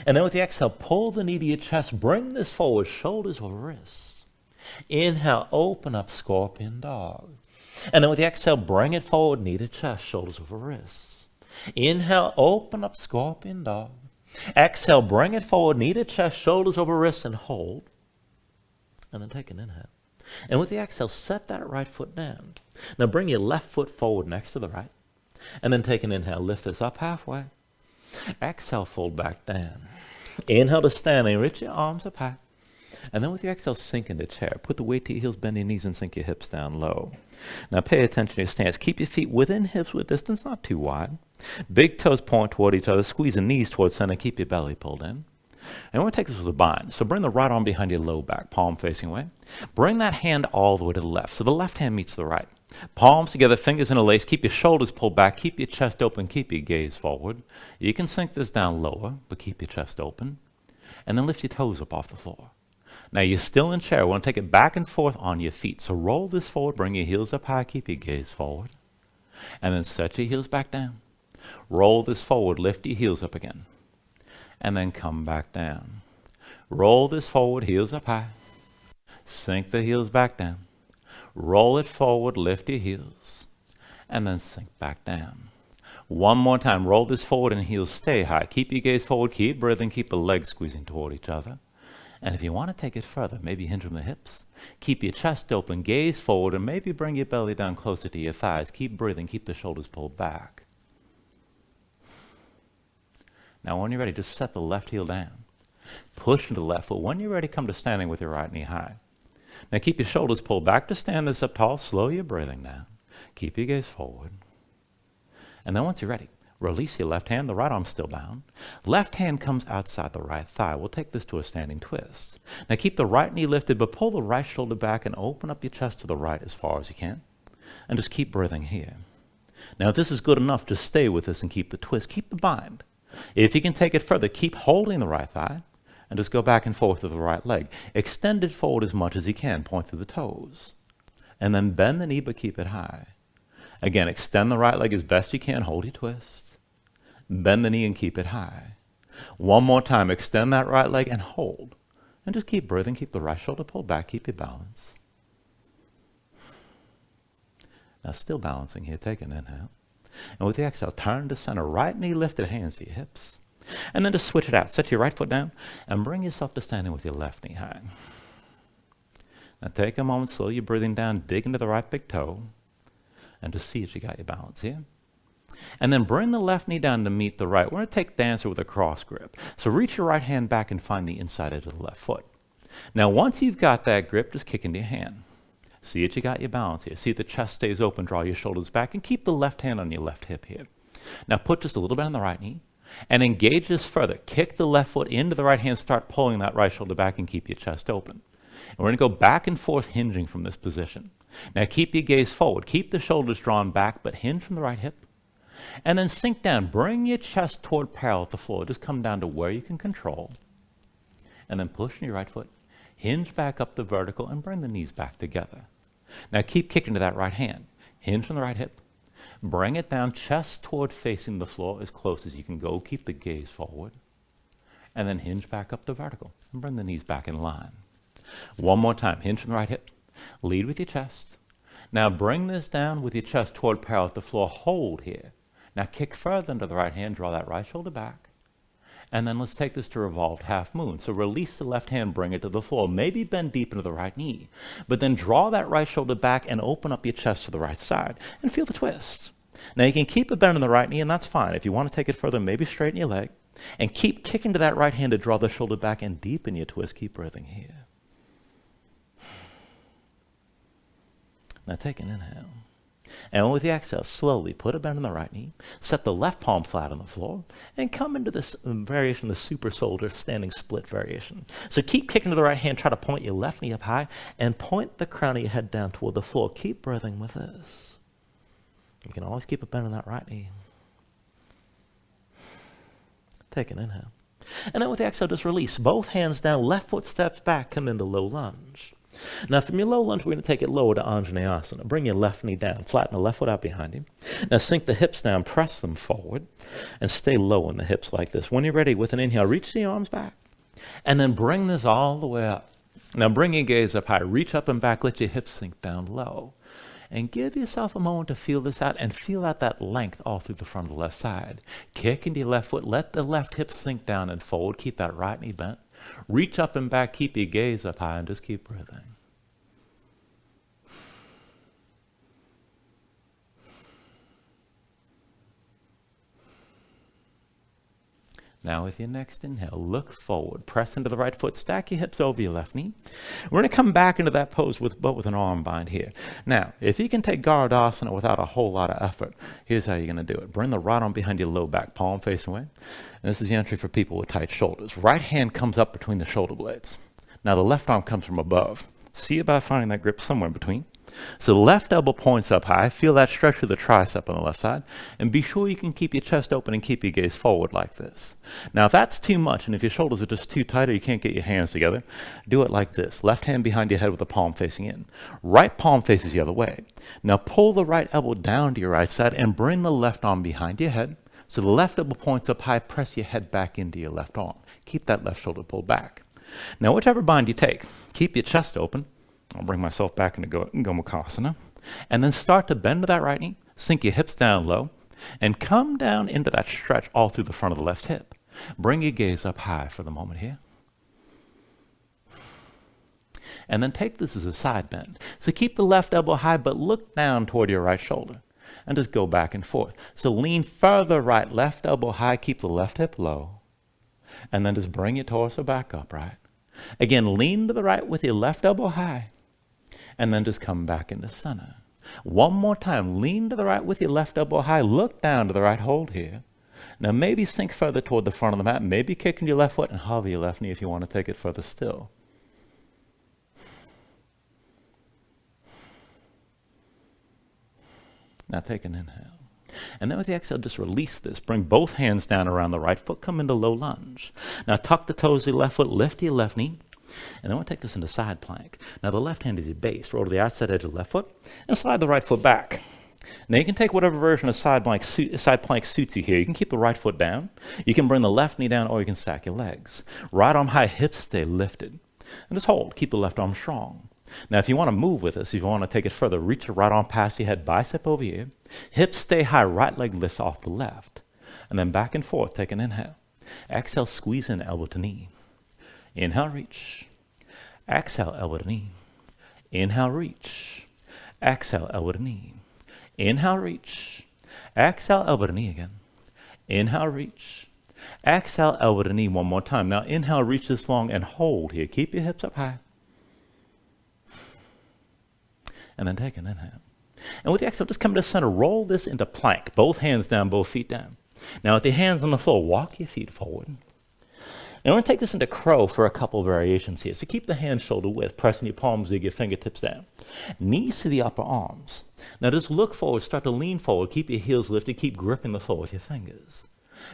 And then with the exhale, pull the knee to your chest. Bring this forward, shoulders over wrists. Inhale, open up, scorpion dog. And then with the exhale, bring it forward, knee to chest, shoulders over wrists. Inhale, open up, scorpion dog. Exhale, bring it forward, knee to chest, shoulders over wrists, and hold. And then take an inhale. And with the exhale, set that right foot down. Now bring your left foot forward next to the right. And then take an inhale, lift this up halfway. Exhale, fold back down. Inhale to standing, reach your arms up high. And then with your exhale, sink into chair. Put the weight to your heels, bend your knees, and sink your hips down low. Now pay attention to your stance. Keep your feet within hips width distance, not too wide. Big toes point toward each other. Squeeze the knees towards center. Keep your belly pulled in. And we're going to take this with a bind. So bring the right arm behind your low back, palm facing away. Bring that hand all the way to the left. So the left hand meets the right. Palms together, fingers in a lace. Keep your shoulders pulled back. Keep your chest open. Keep your gaze forward. You can sink this down lower, but keep your chest open. And then lift your toes up off the floor. Now you're still in chair. We want to take it back and forth on your feet. So roll this forward. Bring your heels up high. Keep your gaze forward. And then set your heels back down. Roll this forward. Lift your heels up again. And then come back down. Roll this forward, heels up high. Sink the heels back down. Roll it forward, lift your heels. And then sink back down. One more time, roll this forward and heels stay high. Keep your gaze forward, keep breathing, keep the legs squeezing toward each other. And if you want to take it further, maybe hinge from the hips. Keep your chest open, gaze forward, and maybe bring your belly down closer to your thighs. Keep breathing, keep the shoulders pulled back. Now when you're ready, just set the left heel down. Push into the left foot. When you're ready, come to standing with your right knee high. Now keep your shoulders pulled back to stand this up tall. Slow your breathing down. Keep your gaze forward. And then once you're ready, release your left hand. The right arm's still bound. Left hand comes outside the right thigh. We'll take this to a standing twist. Now keep the right knee lifted, but pull the right shoulder back and open up your chest to the right as far as you can. And just keep breathing here. Now if this is good enough, just stay with this and keep the twist. Keep the bind. If you can take it further, keep holding the right thigh and just go back and forth with the right leg. Extend it forward as much as you can. Point through the toes. And then bend the knee, but keep it high. Again, extend the right leg as best you can. Hold your twist. Bend the knee and keep it high. One more time. Extend that right leg and hold. And just keep breathing. Keep the right shoulder pulled back. Keep your balance. Now still balancing here. Take an inhale. And with the exhale, turn to center. Right knee lifted, hands to your hips. And then just switch it out. Set your right foot down and bring yourself to standing with your left knee high. Now take a moment, slow your breathing down, dig into the right big toe, and just see if you got your balance here. And then bring the left knee down to meet the right. We're going to take dancer with a cross grip. So reach your right hand back and find the inside edge of the left foot. Now once you've got that grip, just kick into your hand. See that you got your balance here. See if the chest stays open, draw your shoulders back, and keep the left hand on your left hip here. Now put just a little bit on the right knee, and engage this further. Kick the left foot into the right hand, start pulling that right shoulder back, and keep your chest open. And we're going to go back and forth hinging from this position. Now keep your gaze forward. Keep the shoulders drawn back, but hinge from the right hip. And then sink down. Bring your chest toward parallel with the floor. Just come down to where you can control. And then push in your right foot. Hinge back up the vertical and bring the knees back together. Now keep kicking to that right hand. Hinge from the right hip. Bring it down, chest toward facing the floor as close as you can go. Keep the gaze forward. And then hinge back up the vertical and bring the knees back in line. One more time. Hinge from the right hip. Lead with your chest. Now bring this down with your chest toward parallel with the floor. Hold here. Now kick further into the right hand. Draw that right shoulder back. And then let's take this to revolved half moon. So release the left hand, bring it to the floor. Maybe bend deep into the right knee. But then draw that right shoulder back and open up your chest to the right side. And feel the twist. Now you can keep a bend in the right knee, and that's fine. If you want to take it further, maybe straighten your leg. And keep kicking to that right hand to draw the shoulder back and deepen your twist. Keep breathing here. Now take an inhale. And with the exhale, slowly put a bend in the right knee, set the left palm flat on the floor, and come into this variation, the super soldier standing split variation. So keep kicking to the right hand, try to point your left knee up high, and point the crown of your head down toward the floor. Keep breathing with this. You can always keep a bend in that right knee. Take an inhale. And then with the exhale, just release. Both hands down, left foot steps back, come into low lunge. Now from your low lunge, we're going to take it lower to Anjaneyasana. Bring your left knee down, flatten the left foot out behind you. Now sink the hips down, press them forward, and stay low in the hips like this. When you're ready, with an inhale, reach the arms back, and then bring this all the way up. Now bring your gaze up high, reach up and back, let your hips sink down low. And give yourself a moment to feel this out and feel out that length all through the front of the left side. Kick into your left foot, let the left hip sink down and forward. Keep that right knee bent. Reach up and back, keep your gaze up high, and just keep breathing. Now with your next inhale, look forward, press into the right foot, stack your hips over your left knee. We're going to come back into that pose with an arm bind here. Now, if you can take Garudasana without a whole lot of effort, here's how you're going to do it. Bring the right arm behind your low back, palm facing away. And this is the entry for people with tight shoulders. Right hand comes up between the shoulder blades. Now the left arm comes from above. See about finding that grip somewhere in between. So the left elbow points up high. Feel that stretch through the tricep on the left side. And be sure you can keep your chest open and keep your gaze forward like this. Now if that's too much, and if your shoulders are just too tight or you can't get your hands together, do it like this. Left hand behind your head with the palm facing in. Right palm faces the other way. Now pull the right elbow down to your right side and bring the left arm behind your head. So the left elbow points up high. Press your head back into your left arm. Keep that left shoulder pulled back. Now whichever bind you take, keep your chest open. I'll bring myself back into Gomukhasana. And then start to bend to that right knee, sink your hips down low, and come down into that stretch all through the front of the left hip. Bring your gaze up high for the moment here. And then take this as a side bend. So keep the left elbow high, but look down toward your right shoulder. And just go back and forth. So lean further right, left elbow high, keep the left hip low. And then just bring your torso back upright. Again, lean to the right with your left elbow high. And then just come back into center. One more time, lean to the right with your left elbow high. Look down to the right, hold here. Now maybe sink further toward the front of the mat. Maybe kick into your left foot and hover your left knee if you want to take it further still. Now take an inhale. And then with the exhale, just release this. Bring both hands down around the right foot. Come into low lunge. Now tuck the toes of your left foot. Lift your left knee. And then we'll take this into side plank. Now the left hand is your base. Roll to the outside edge of the left foot. And slide the right foot back. Now you can take whatever version of side plank suits you here. You can keep the right foot down. You can bring the left knee down, or you can stack your legs. Right arm high, hips stay lifted. And just hold. Keep the left arm strong. Now if you want to move with this, if you want to take it further, reach your right arm past your head, bicep over here. Hips stay high, right leg lifts off the left. And then back and forth, take an inhale. Exhale, squeeze in, elbow to knee. Inhale, reach. Exhale, elbow to knee. Inhale, reach. Exhale, elbow to knee. Inhale, reach. Exhale, elbow to knee again. Inhale, reach. Exhale, elbow to knee one more time. Now inhale, reach this long and hold here. Keep your hips up high. And then take an inhale. And with the exhale, just come to the center. Roll this into plank. Both hands down, both feet down. Now with your hands on the floor, walk your feet forward. And we're going to take this into crow for a couple variations here. So keep the hands shoulder width, pressing your palms with your fingertips down. Knees to the upper arms. Now just look forward, start to lean forward. Keep your heels lifted, keep gripping the floor with your fingers.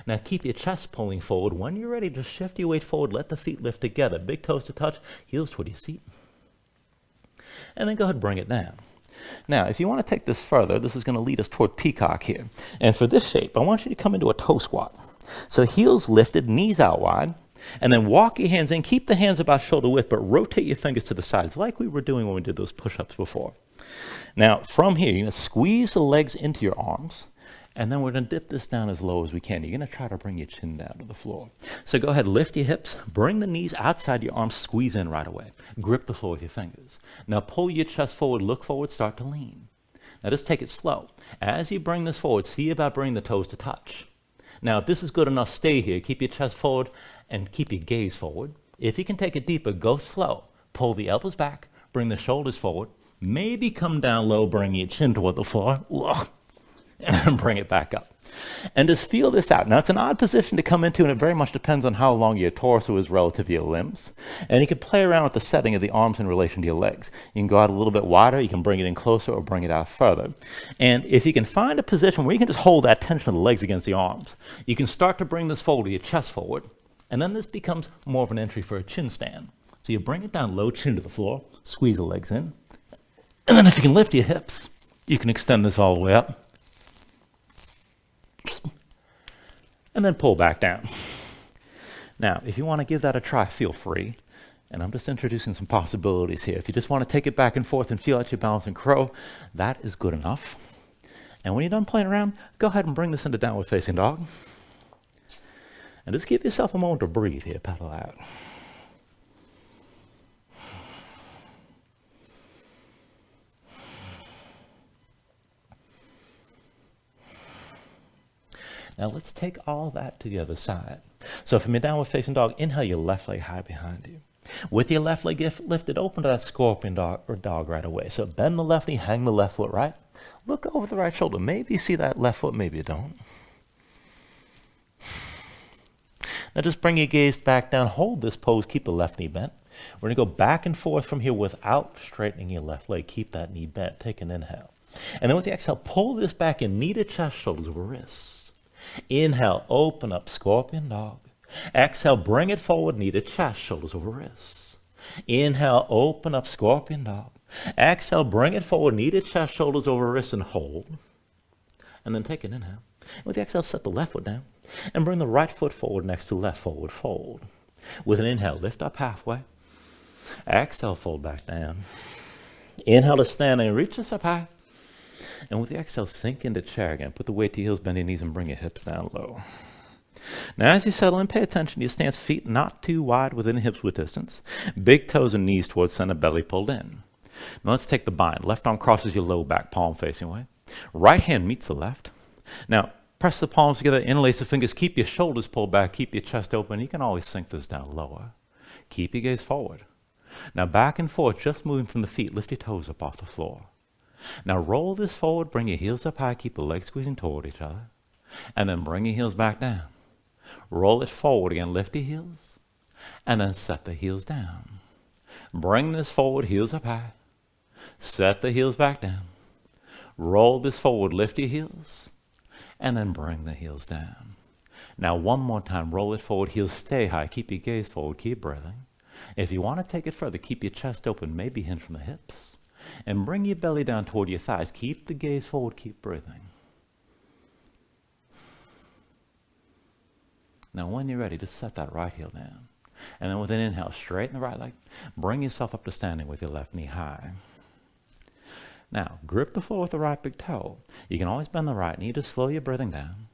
Now keep your chest pulling forward. When you're ready, just shift your weight forward, let the feet lift together. Big toes to touch, heels toward your seat. And then go ahead and bring it down. Now, if you want to take this further, this is going to lead us toward Peacock here. And for this shape, I want you to come into a toe squat. So heels lifted, knees out wide, and then walk your hands in. Keep the hands about shoulder width, but rotate your fingers to the sides like we were doing when we did those push-ups before. Now, from here, you're going to squeeze the legs into your arms, and then we're going to dip this down as low as we can. You're going to try to bring your chin down to the floor. So go ahead, lift your hips, bring the knees outside your arms, squeeze in right away. Grip the floor with your fingers. Now pull your chest forward, look forward, start to lean. Now just take it slow. As you bring this forward, see about bringing the toes to touch. Now if this is good enough, stay here. Keep your chest forward and keep your gaze forward. If you can take it deeper, go slow. Pull the elbows back, bring the shoulders forward, Maybe come down low, bring your chin toward the floor, and bring it back up. And just feel this out. Now, it's an odd position to come into, and it very much depends on how long your torso is relative to your limbs. And you can play around with the setting of the arms in relation to your legs. You can go out a little bit wider, you can bring it in closer, or bring it out further. And if you can find a position where you can just hold that tension of the legs against the arms, you can start to bring this forward, your chest forward. And then this becomes more of an entry for a chin stand. So you bring it down low, chin to the floor, squeeze the legs in. And then if you can lift your hips, you can extend this all the way up. And then pull back down. Now, if you want to give that a try, feel free. And I'm just introducing some possibilities here. If you just want to take it back and forth and feel out your balance and crow, that is good enough. And when you're done playing around, go ahead and bring this into downward facing dog. And just give yourself a moment to breathe here, paddle out. Now let's take all that to the other side. So from your downward facing dog, inhale your left leg high behind you. With your left leg lifted, open to that scorpion dog or dog right away. So bend the left knee, hang the left foot right. Look over the right shoulder. Maybe you see that left foot, maybe you don't. Now just bring your gaze back down. Hold this pose. Keep the left knee bent. We're going to go back and forth from here without straightening your left leg. Keep that knee bent. Take an inhale. And then with the exhale, pull this back in. Knee to chest, shoulders over wrists. Inhale, open up, scorpion dog. Exhale, bring it forward, knee to chest, shoulders over wrists. Inhale, open up, scorpion dog. Exhale, bring it forward, knee to chest, shoulders over wrists, and hold. And then take an inhale. With the exhale, set the left foot down and bring the right foot forward next to left forward fold. With an inhale, lift up halfway. Exhale, fold back down. Inhale to stand and reach us up high. And with the exhale, sink into chair again. Put the weight to your heels, bend your knees, and bring your hips down low. Now, as you settle in, pay attention to your stance. Feet not too wide within hips width distance. Big toes and knees towards center, belly pulled in. Now, let's take the bind. Left arm crosses your low back, palm facing away. Right hand meets the left. Now, press the palms together, interlace the fingers. Keep your shoulders pulled back. Keep your chest open. You can always sink this down lower. Keep your gaze forward. Now, back and forth, just moving from the feet. Lift your toes up off the floor. Now roll this forward, bring your heels up high, keep the legs squeezing toward each other, and then bring your heels back down. Roll it forward again, lift your heels, and then set the heels down. Bring this forward, heels up high, set the heels back down. Roll this forward, lift your heels, and then bring the heels down. Now one more time, roll it forward, heels stay high, keep your gaze forward, keep breathing. If you want to take it further, keep your chest open, maybe hinge from the hips. And bring your belly down toward your thighs. Keep the gaze forward, keep breathing. Now when you're ready, just set that right heel down. And then with an inhale, straighten the right leg. Bring yourself up to standing with your left knee high. Now, grip the floor with the right big toe. You can always bend the right knee to slow your breathing down.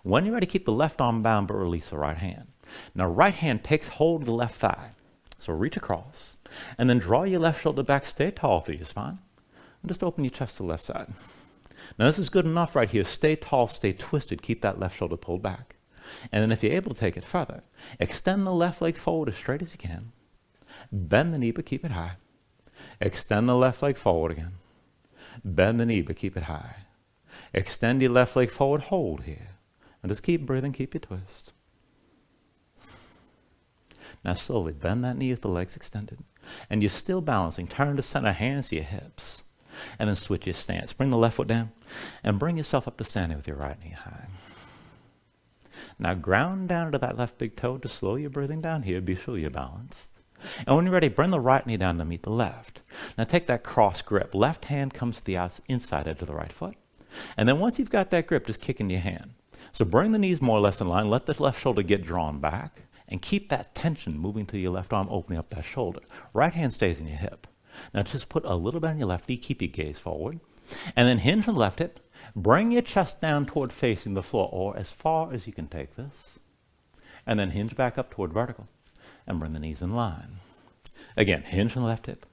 When you're ready, keep the left arm bound, but release the right hand. Now, right hand takes hold of the left thigh. So reach across, and then draw your left shoulder back, stay tall through your spine, and just open your chest to the left side. Now this is good enough right here. Stay tall, stay twisted, keep that left shoulder pulled back. And then if you're able to take it further, extend the left leg forward as straight as you can. Bend the knee, but keep it high. Extend the left leg forward again. Bend the knee, but keep it high. Extend your left leg forward, hold here. And just keep breathing, keep your twist. Now slowly bend that knee with the legs extended. And you're still balancing. Turn to center, hands to your hips. And then switch your stance. Bring the left foot down and bring yourself up to standing with your right knee high. Now ground down to that left big toe to slow your breathing down here. Be sure you're balanced. And when you're ready, bring the right knee down to meet the left. Now take that cross grip. Left hand comes to the inside edge of the right foot. And then once you've got that grip, just kick in your hand. So bring the knees more or less in line. Let the left shoulder get drawn back. And keep that tension moving through your left arm, opening up that shoulder. Right hand stays in your hip. Now just put a little bit on your left knee, keep your gaze forward. And then hinge on the left hip. Bring your chest down toward facing the floor, or as far as you can take this. And then hinge back up toward vertical. And bring the knees in line. Again, hinge on the left hip.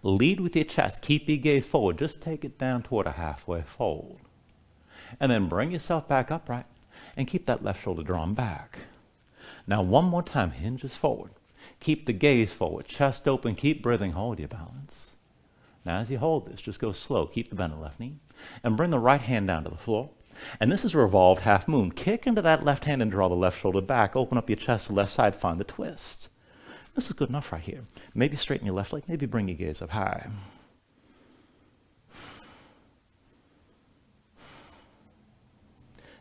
Lead with your chest, keep your gaze forward. Just take it down toward a halfway fold. And then bring yourself back upright and keep that left shoulder drawn back. Now one more time, hinges forward. Keep the gaze forward, chest open, keep breathing, hold your balance. Now as you hold this, just go slow. Keep the bend in the left knee. And bring the right hand down to the floor. And this is a revolved half moon. Kick into that left hand and draw the left shoulder back. Open up your chest to the left side. Find the twist. This is good enough right here. Maybe straighten your left leg. Maybe bring your gaze up high.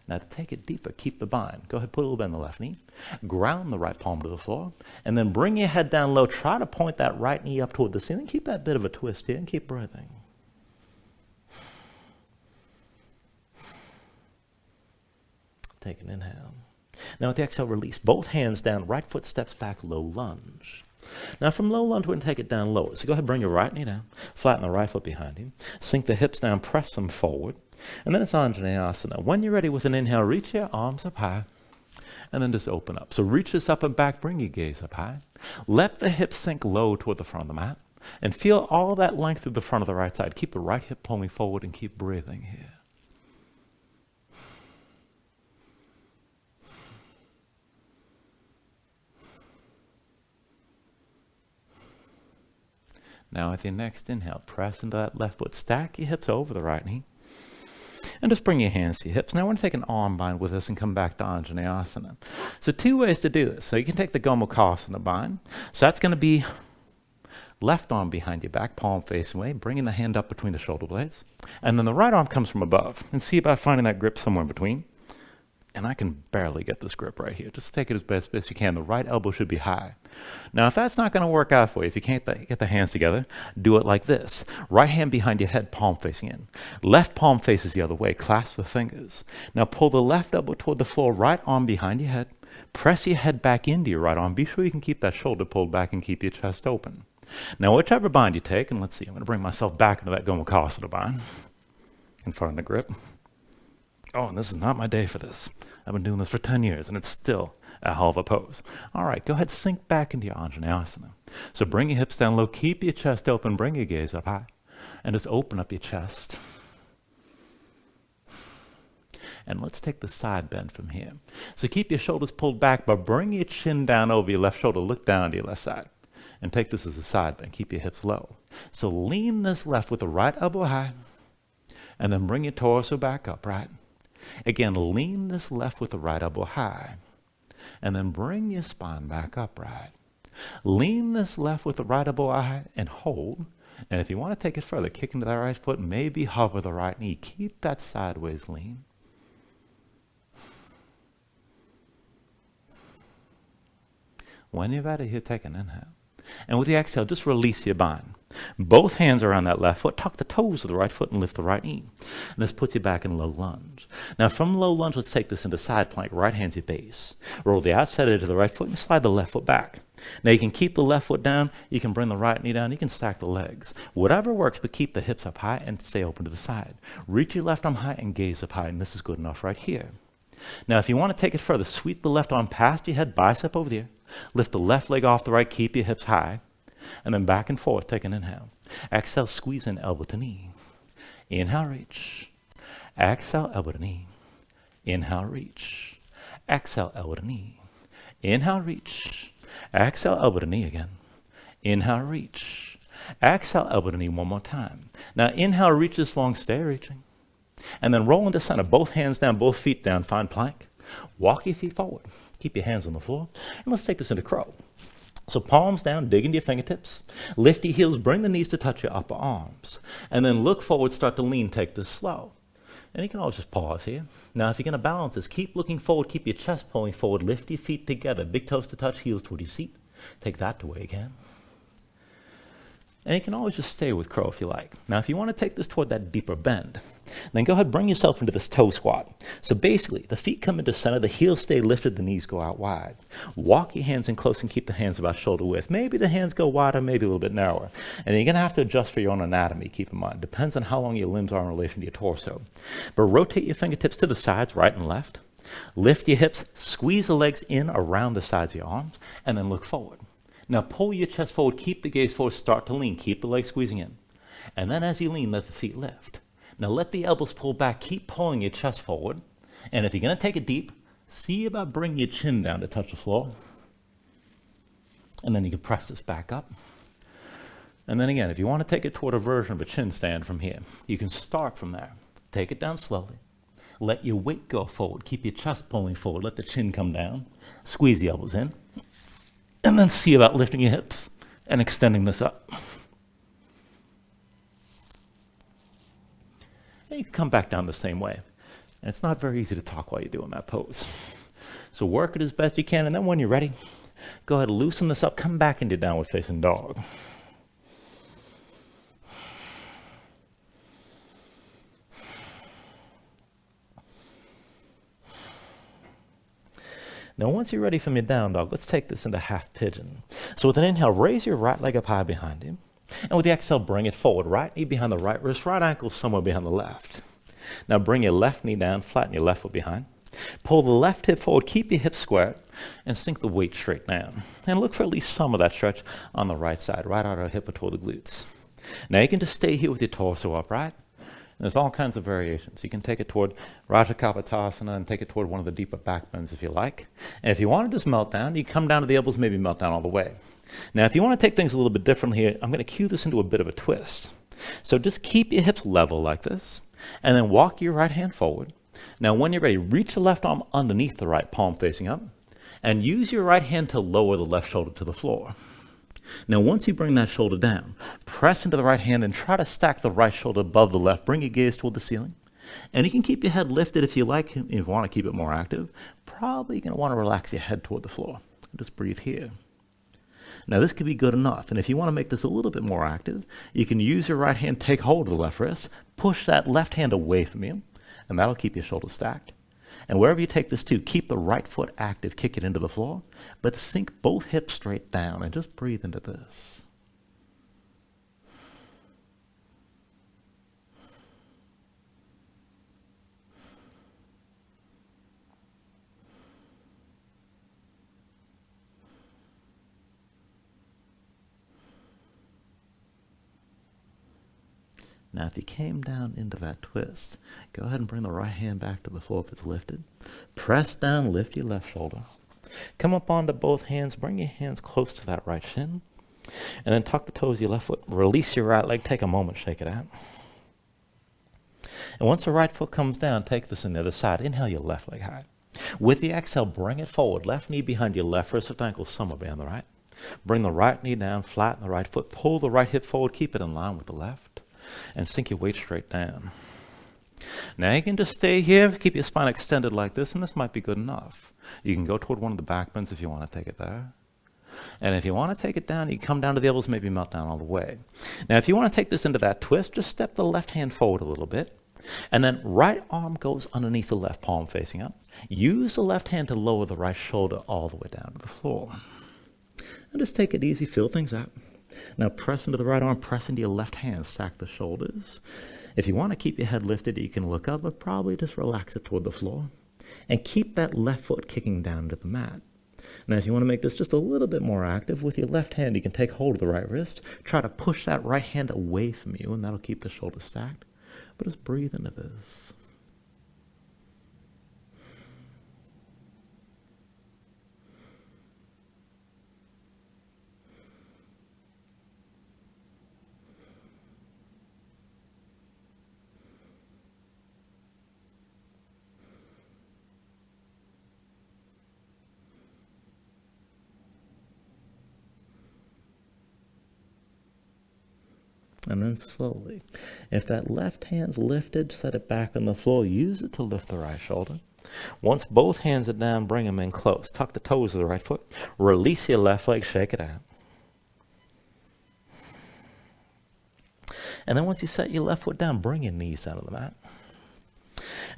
Now to take it deeper, keep the bind. Go ahead, put a little bend in the left knee. Ground the right palm to the floor. And then bring your head down low. Try to point that right knee up toward the ceiling. Keep that bit of a twist here and keep breathing. Take an inhale. Now with the exhale, release. Both hands down. Right foot steps back, low lunge. Now from low lunge, we're going to take it down lower. So go ahead and bring your right knee down. Flatten the right foot behind you. Sink the hips down. Press them forward. And then it's Anjaneyasana. When you're ready with an inhale, reach your arms up high. And then just open up. So reach this up and back. Bring your gaze up high. Let the hips sink low toward the front of the mat. And feel all that length through the front of the right side. Keep the right hip pulling forward and keep breathing here. Now with your next inhale, press into that left foot. Stack your hips over the right knee. And just bring your hands to your hips. Now we're going to take an arm bind with us and come back to Anjaneyasana. So 2 ways to do this. So you can take the Gomukhasana bind. So that's going to be left arm behind your back, palm facing away, bringing the hand up between the shoulder blades. And then the right arm comes from above. And see about finding that grip somewhere in between. And I can barely get this grip right here. Just take it as best as you can. The right elbow should be high. Now, if that's not going to work out for you, if you can't get the hands together, do it like this. Right hand behind your head, palm facing in. Left palm faces the other way. Clasp the fingers. Now, pull the left elbow toward the floor, right arm behind your head. Press your head back into your right arm. Be sure you can keep that shoulder pulled back and keep your chest open. Now, whichever bind you take, and let's see, I'm going to bring myself back into that Gomukhasana bind and find the grip. Oh, and this is not my day for this. I've been doing this for 10 years, and it's still a hell of a pose. All right, go ahead, sink back into your Anjaneyasana. So bring your hips down low, keep your chest open, bring your gaze up high, and just open up your chest. And let's take the side bend from here. So keep your shoulders pulled back, but bring your chin down over your left shoulder, look down to your left side. And take this as a side bend, keep your hips low. So lean this left with the right elbow high, and then bring your torso back upright. Again, lean this left with the right elbow high, and then bring your spine back upright. Lean this left with the right elbow high and hold. And if you want to take it further, kick into that right foot, maybe hover the right knee. Keep that sideways lean. When you're ready, here, take an inhale. And with the exhale, just release your bind. Both hands around that left foot. Tuck the toes of the right foot and lift the right knee. And this puts you back in low lunge. Now from low lunge, let's take this into side plank. Right hand's your base. Roll the outside edge of the right foot and slide the left foot back. Now you can keep the left foot down. You can bring the right knee down. You can stack the legs. Whatever works, but keep the hips up high and stay open to the side. Reach your left arm high and gaze up high. And this is good enough right here. Now if you want to take it further, sweep the left arm past your head, bicep over the ear. Lift the left leg off the right, keep your hips high, and then back and forth, take an inhale. Exhale, squeeze in elbow to knee. Inhale, reach. Exhale, elbow to knee. Inhale, reach. Exhale, elbow to knee. Inhale, reach. Exhale, elbow to knee again. Inhale, reach. Exhale, elbow to knee one more time. Now inhale, reach this long, stay reaching. And then roll into center, both hands down, both feet down, find plank. Walk your feet forward. Keep your hands on the floor. And let's take this into crow. So palms down, dig into your fingertips. Lift your heels, bring the knees to touch your upper arms. And then look forward, start to lean, take this slow. And you can always just pause here. Now if you're going to balance this, keep looking forward, keep your chest pulling forward, lift your feet together, big toes to touch, heels toward your seat. Take that to where you can. And you can always just stay with crow if you like. Now, if you want to take this toward that deeper bend, then go ahead, bring yourself into this toe squat. So basically, the feet come into center, the heels stay lifted, the knees go out wide. Walk your hands in close and keep the hands about shoulder width. Maybe the hands go wider, maybe a little bit narrower. And you're going to have to adjust for your own anatomy, keep in mind. Depends on how long your limbs are in relation to your torso. But rotate your fingertips to the sides, right and left. Lift your hips, squeeze the legs in around the sides of your arms, and then look forward. Now pull your chest forward, keep the gaze forward, start to lean, keep the legs squeezing in. And then as you lean, let the feet lift. Now let the elbows pull back, keep pulling your chest forward. And if you're going to take it deep, see about bringing your chin down to touch the floor. And then you can press this back up. And then again, if you want to take it toward a version of a chin stand from here, you can start from there. Take it down slowly. Let your weight go forward. Keep your chest pulling forward. Let the chin come down. Squeeze the elbows in. And then see about lifting your hips and extending this up. And you can come back down the same way. And it's not very easy to talk while you're doing that pose. So work it as best you can, and then when you're ready, go ahead and loosen this up. Come back into downward facing dog. Now, once you're ready from your down dog, let's take this into half pigeon. So with an inhale, raise your right leg up high behind you. And with the exhale, bring it forward. Right knee behind the right wrist, right ankle somewhere behind the left. Now bring your left knee down, flatten your left foot behind. Pull the left hip forward, keep your hips squared, and sink the weight straight down. And look for at least some of that stretch on the right side, right outer hip or toward the glutes. Now you can just stay here with your torso upright. There's all kinds of variations. You can take it toward Rajakapatasana and take it toward one of the deeper back bends if you like. And if you want to just melt down, you come down to the elbows, maybe melt down all the way. Now, if you want to take things a little bit differently here, I'm going to cue this into a bit of a twist. So just keep your hips level like this, and then walk your right hand forward. Now, when you're ready, reach the left arm underneath the right palm facing up, and use your right hand to lower the left shoulder to the floor. Now, once you bring that shoulder down, press into the right hand and try to stack the right shoulder above the left. Bring your gaze toward the ceiling. And you can keep your head lifted if you like. If you want to keep it more active, probably you're going to want to relax your head toward the floor. Just breathe here. Now, this could be good enough. And if you want to make this a little bit more active, you can use your right hand, take hold of the left wrist, push that left hand away from you, and that'll keep your shoulders stacked. And wherever you take this to, keep the right foot active, kick it into the floor, but sink both hips straight down and just breathe into this. Now, if you came down into that twist, go ahead and bring the right hand back to the floor if it's lifted. Press down, lift your left shoulder. Come up onto both hands, bring your hands close to that right shin, and then tuck the toes of your left foot. Release your right leg, take a moment, shake it out. And once the right foot comes down, take this on the other side. Inhale your left leg high. With the exhale, bring it forward. Left knee behind your left wrist, left ankle somewhere behind the right. Bring the right knee down, flatten the right foot, pull the right hip forward, keep it in line with the left, and sink your weight straight down. Now you can just stay here, keep your spine extended like this, and this might be good enough. You can go toward one of the back bends if you want to take it there. And if you want to take it down, you come down to the elbows, maybe melt down all the way. Now if you want to take this into that twist, just step the left hand forward a little bit, and then right arm goes underneath the left palm facing up. Use the left hand to lower the right shoulder all the way down to the floor. And just take it easy, feel things out. Now press into the right arm, press into your left hand, stack the shoulders. If you want to keep your head lifted, you can look up, but probably just relax it toward the floor. And keep that left foot kicking down to the mat. Now if you want to make this just a little bit more active, with your left hand you can take hold of the right wrist, try to push that right hand away from you, and that'll keep the shoulders stacked. But just breathe into this. And then slowly, if that left hand's lifted, set it back on the floor. Use it to lift the right shoulder. Once both hands are down, bring them in close. Tuck the toes of the right foot. Release your left leg, shake it out. And then once you set your left foot down, bring your knees down to the mat.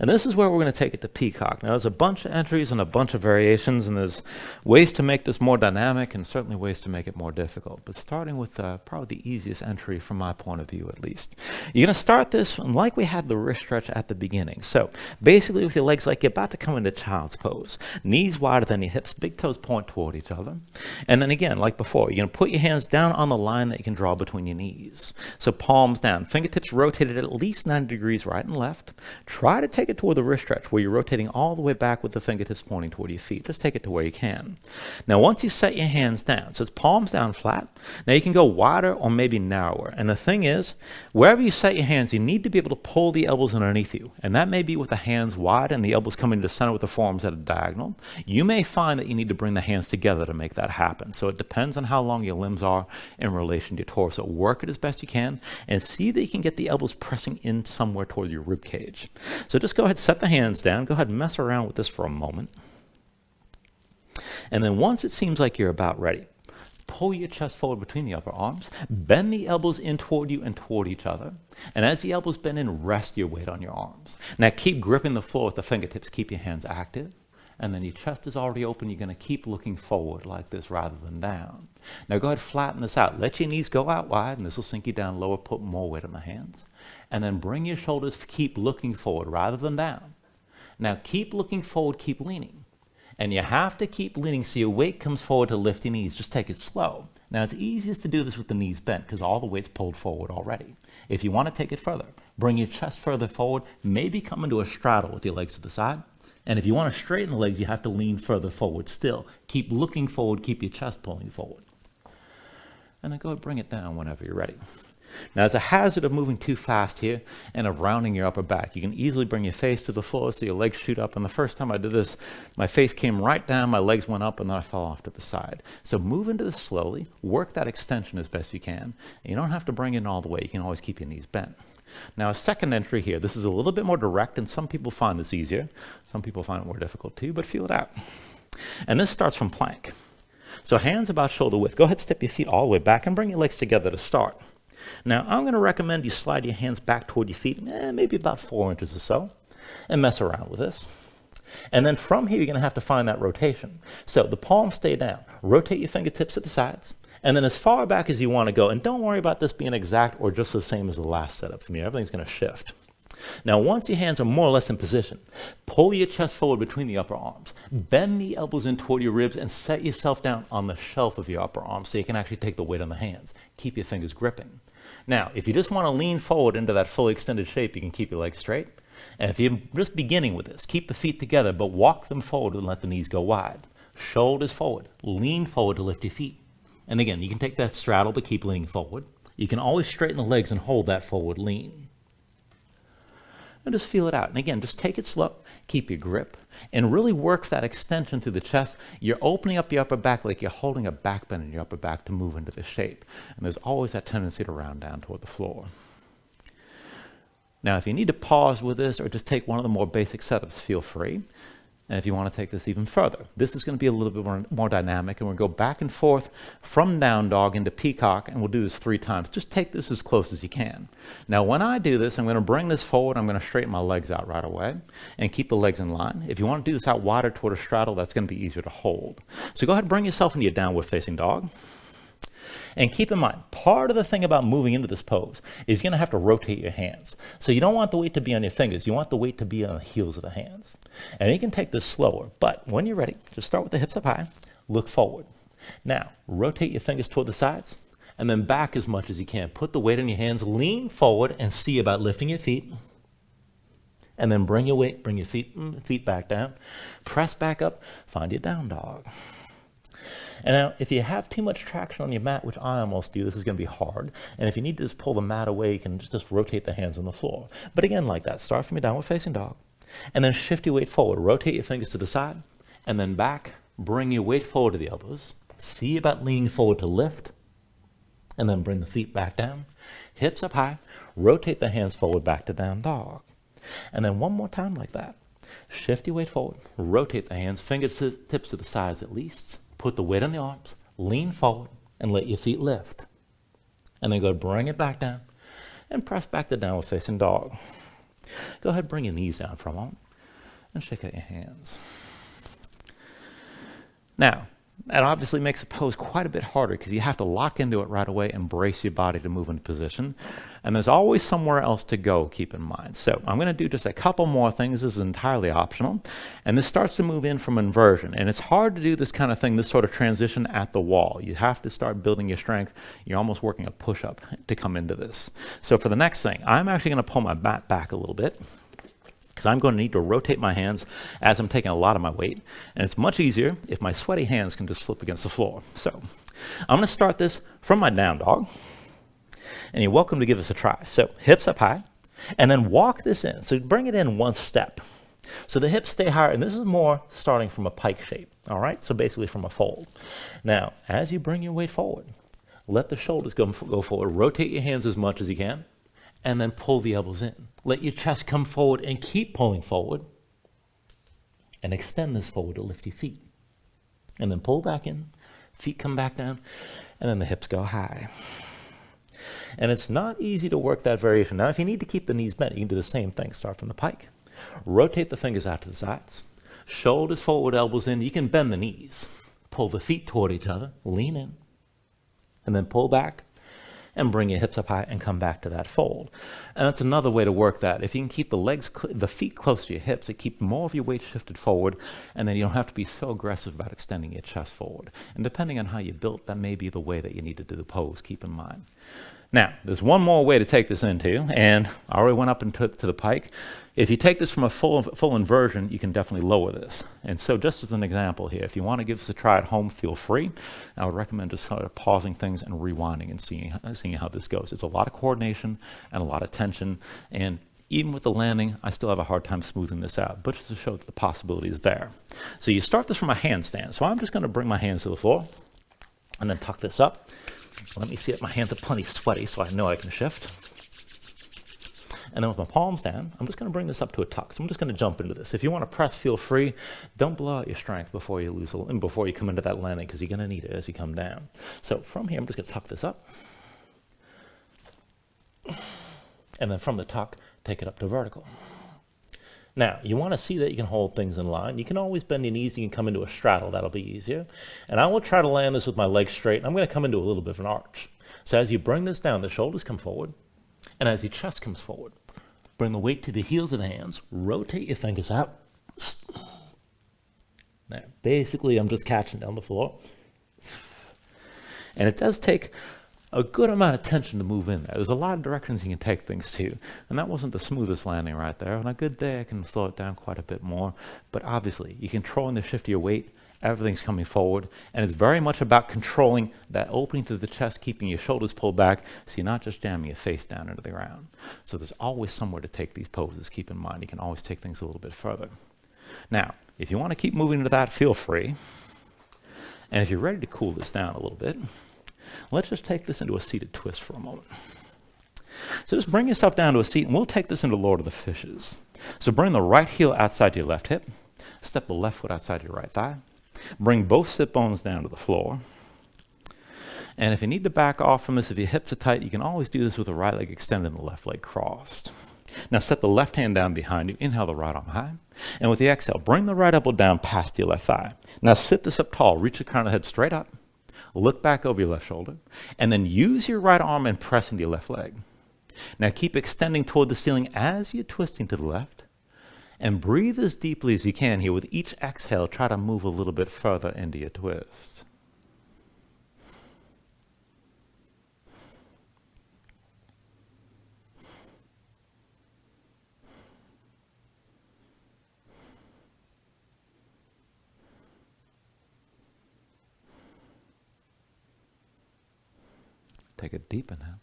And this is where we're going to take it to Peacock. Now, there's a bunch of entries and a bunch of variations, and there's ways to make this more dynamic and certainly ways to make it more difficult. But starting with probably the easiest entry from my point of view, at least. You're going to start this like we had the wrist stretch at the beginning. So basically with your legs like you're about to come into child's pose. Knees wider than your hips, big toes point toward each other. And then again, like before, you're going to put your hands down on the line that you can draw between your knees. So palms down, fingertips rotated at least 90 degrees right and left. Try to take take it toward the wrist stretch where you're rotating all the way back with the fingertips pointing toward your feet. Just take it to where you can. Now, once you set your hands down, so it's palms down flat, now you can go wider or maybe narrower. And the thing is, wherever you set your hands, you need to be able to pull the elbows underneath you. And that may be with the hands wide and the elbows coming to the center with the forearms at a diagonal. You may find that you need to bring the hands together to make that happen. So it depends on how long your limbs are in relation to your torso. Work it as best you can and see that you can get the elbows pressing in somewhere toward your rib cage. So just go ahead, set the hands down. Go ahead and mess around with this for a moment. And then once it seems like you're about ready, pull your chest forward between the upper arms, bend the elbows in toward you and toward each other. And as the elbows bend in, rest your weight on your arms. Now keep gripping the floor with the fingertips. Keep your hands active. And then your chest is already open. You're going to keep looking forward like this rather than down. Now go ahead, flatten this out. Let your knees go out wide, and this will sink you down lower. Put more weight on the hands. And then bring your shoulders, keep looking forward rather than down. Now keep looking forward, keep leaning. And you have to keep leaning so your weight comes forward to lift your knees. Just take it slow. Now it's easiest to do this with the knees bent because all the weight's pulled forward already. If you want to take it further, bring your chest further forward, maybe come into a straddle with your legs to the side. And if you want to straighten the legs, you have to lean further forward still. Keep looking forward, keep your chest pulling forward. And then go ahead and bring it down whenever you're ready. Now, there's a hazard of moving too fast here and of rounding your upper back. You can easily bring your face to the floor so your legs shoot up. And the first time I did this, my face came right down, my legs went up, and then I fell off to the side. So move into this slowly. Work that extension as best you can. And you don't have to bring it all the way. You can always keep your knees bent. Now, a second entry here. This is a little bit more direct, and some people find this easier. Some people find it more difficult too, but feel it out. And this starts from plank. So hands about shoulder width. Go ahead, step your feet all the way back and bring your legs together to start. Now, I'm going to recommend you slide your hands back toward your feet, maybe about 4 inches or so, and mess around with this. And then from here, you're going to have to find that rotation. So the palms stay down. Rotate your fingertips at the sides. And then as far back as you want to go, and don't worry about this being exact or just the same as the last setup from here. Everything's going to shift. Now, once your hands are more or less in position, pull your chest forward between the upper arms. Bend the elbows in toward your ribs and set yourself down on the shelf of your upper arm so you can actually take the weight on the hands. Keep your fingers gripping. Now, if you just want to lean forward into that fully extended shape, you can keep your legs straight. And if you're just beginning with this, keep the feet together, but walk them forward and let the knees go wide. Shoulders forward. Lean forward to lift your feet. And again, you can take that straddle, but keep leaning forward. You can always straighten the legs and hold that forward lean. And just feel it out. And again, just take it slow, keep your grip, and really work that extension through the chest. You're opening up your upper back like you're holding a back bend in your upper back to move into the shape. And there's always that tendency to round down toward the floor. Now, if you need to pause with this or just take one of the more basic setups, feel free. And if you want to take this even further, this is going to be a little bit more dynamic, and we're going to go back and forth from down dog into peacock, and we'll do this 3 times. Just take this as close as you can. Now, when I do this, I'm going to bring this forward. I'm going to straighten my legs out right away and keep the legs in line. If you want to do this out wider toward a straddle, that's going to be easier to hold. So go ahead and bring yourself into your downward facing dog. And keep in mind, part of the thing about moving into this pose is you're going to have to rotate your hands. So you don't want the weight to be on your fingers. You want the weight to be on the heels of the hands. And you can take this slower, but when you're ready, just start with the hips up high, look forward. Now, rotate your fingers toward the sides, and then back as much as you can. Put the weight on your hands, lean forward, and see about lifting your feet. And then bring your weight, bring your feet back down. Press back up, find your down dog. And now, if you have too much traction on your mat, which I almost do, this is going to be hard. And if you need to just pull the mat away, you can just rotate the hands on the floor. But again, like that, start from your downward facing dog. And then shift your weight forward. Rotate your fingers to the side. And then back. Bring your weight forward to the elbows. See about leaning forward to lift. And then bring the feet back down. Hips up high. Rotate the hands forward back to down dog. And then one more time like that. Shift your weight forward. Rotate the hands. Fingertips to the sides at least. Put the weight on the arms, lean forward, and let your feet lift. And then go bring it back down and press back to downward facing dog. Go ahead, bring your knees down for a moment and shake out your hands. Now, that obviously makes the pose quite a bit harder because you have to lock into it right away and brace your body to move into position. And there's always somewhere else to go, keep in mind. So I'm going to do just a couple more things. This is entirely optional. And this starts to move in from inversion. And it's hard to do this kind of thing, this sort of transition at the wall. You have to start building your strength. You're almost working a push-up to come into this. So for the next thing, I'm actually going to pull my mat back a little bit. because I'm going to need to rotate my hands as I'm taking a lot of my weight. And it's much easier if my sweaty hands can just slip against the floor. So I'm going to start this from my down dog. And you're welcome to give this a try. So hips up high, and then walk this in. So bring it in one step. So the hips stay higher, and this is more starting from a pike shape, all right? So basically from a fold. Now, as you bring your weight forward, let the shoulders go forward. Rotate your hands as much as you can, and then pull the elbows in. Let your chest come forward and keep pulling forward, and extend this forward to lift your feet. And then pull back in, feet come back down, and then the hips go high. And it's not easy to work that variation. Now, if you need to keep the knees bent, you can do the same thing. Start from the pike. Rotate the fingers out to the sides. Shoulders forward, elbows in. You can bend the knees. Pull the feet toward each other. Lean in. And then pull back. And bring your hips up high and come back to that fold. And that's another way to work that. If you can keep the feet close to your hips, it keeps more of your weight shifted forward, and then you don't have to be so aggressive about extending your chest forward. And depending on how you're built, that may be the way that you need to do the pose. Keep in mind. Now, there's one more way to take this into, and I already went up into the pike. If you take this from a full inversion, you can definitely lower this. And so just as an example here, if you want to give this a try at home, feel free. I would recommend just sort of pausing things and rewinding and seeing how this goes. It's a lot of coordination and a lot of tension, and even with the landing, I still have a hard time smoothing this out, but just to show that the possibility is there. So you start this from a handstand. So I'm just going to bring my hands to the floor and then tuck this up. Let me see it. My hands are plenty sweaty, so I know I can shift. And then with my palms down, I'm just going to bring this up to a tuck. So I'm just going to jump into this. If you want to press, feel free. Don't blow out your strength before you come into that landing, because you're going to need it as you come down. So from here, I'm just going to tuck this up. And then from the tuck, take it up to vertical. Now, you want to see that you can hold things in line. You can always bend your knees. You can come into a straddle. That'll be easier. And I will try to land this with my legs straight. I'm going to come into a little bit of an arch. So as you bring this down, the shoulders come forward. And as your chest comes forward, bring the weight to the heels of the hands. Rotate your fingers out. Now, basically, I'm just catching down the floor. And it does take a good amount of tension to move in there. There's a lot of directions you can take things to. And that wasn't the smoothest landing right there. On a good day, I can slow it down quite a bit more. But obviously, you're controlling the shift of your weight. Everything's coming forward. And it's very much about controlling that opening through the chest, keeping your shoulders pulled back, so you're not just jamming your face down into the ground. So there's always somewhere to take these poses. Keep in mind, you can always take things a little bit further. Now, if you want to keep moving into that, feel free. And if you're ready to cool this down a little bit, let's just take this into a seated twist for a moment. So just bring yourself down to a seat, and we'll take this into Lord of the Fishes. So bring the right heel outside your left hip. Step the left foot outside your right thigh. Bring both sit bones down to the floor. And if you need to back off from this, if your hips are tight, you can always do this with the right leg extended and the left leg crossed. Now set the left hand down behind you. Inhale the right arm high. And with the exhale, bring the right elbow down past your left thigh. Now sit this up tall. Reach the crown of the head straight up. Look back over your left shoulder, and then use your right arm and press into your left leg. Now keep extending toward the ceiling as you're twisting to the left, and breathe as deeply as you can here. With each exhale, try to move a little bit further into your twist. Take a deep inhale.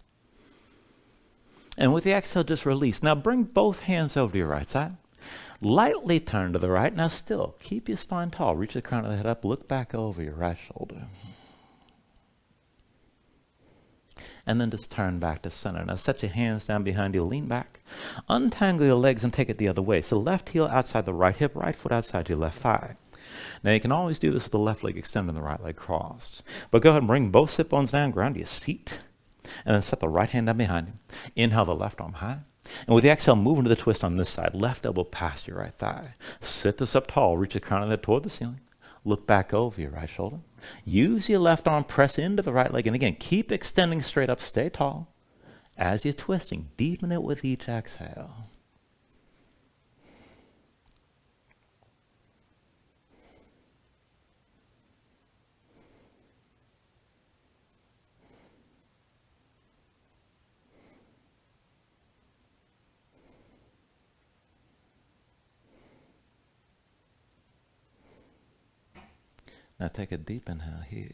And with the exhale, just release. Now bring both hands over to your right side. Lightly turn to the right. Now still, keep your spine tall. Reach the crown of the head up. Look back over your right shoulder. And then just turn back to center. Now set your hands down behind you. Lean back. Untangle your legs and take it the other way. So left heel outside the right hip, right foot outside your left thigh. Now you can always do this with the left leg extended and the right leg crossed. But go ahead and bring both sit bones down, ground to your seat, and then set the right hand down behind you. Inhale the left arm high. And with the exhale, move into the twist on this side. Left elbow past your right thigh. Sit this up tall. Reach the crown of the head toward the ceiling. Look back over your right shoulder. Use your left arm, press into the right leg. And again, keep extending straight up. Stay tall. As you're twisting, deepen it with each exhale. Now take a deep inhale here.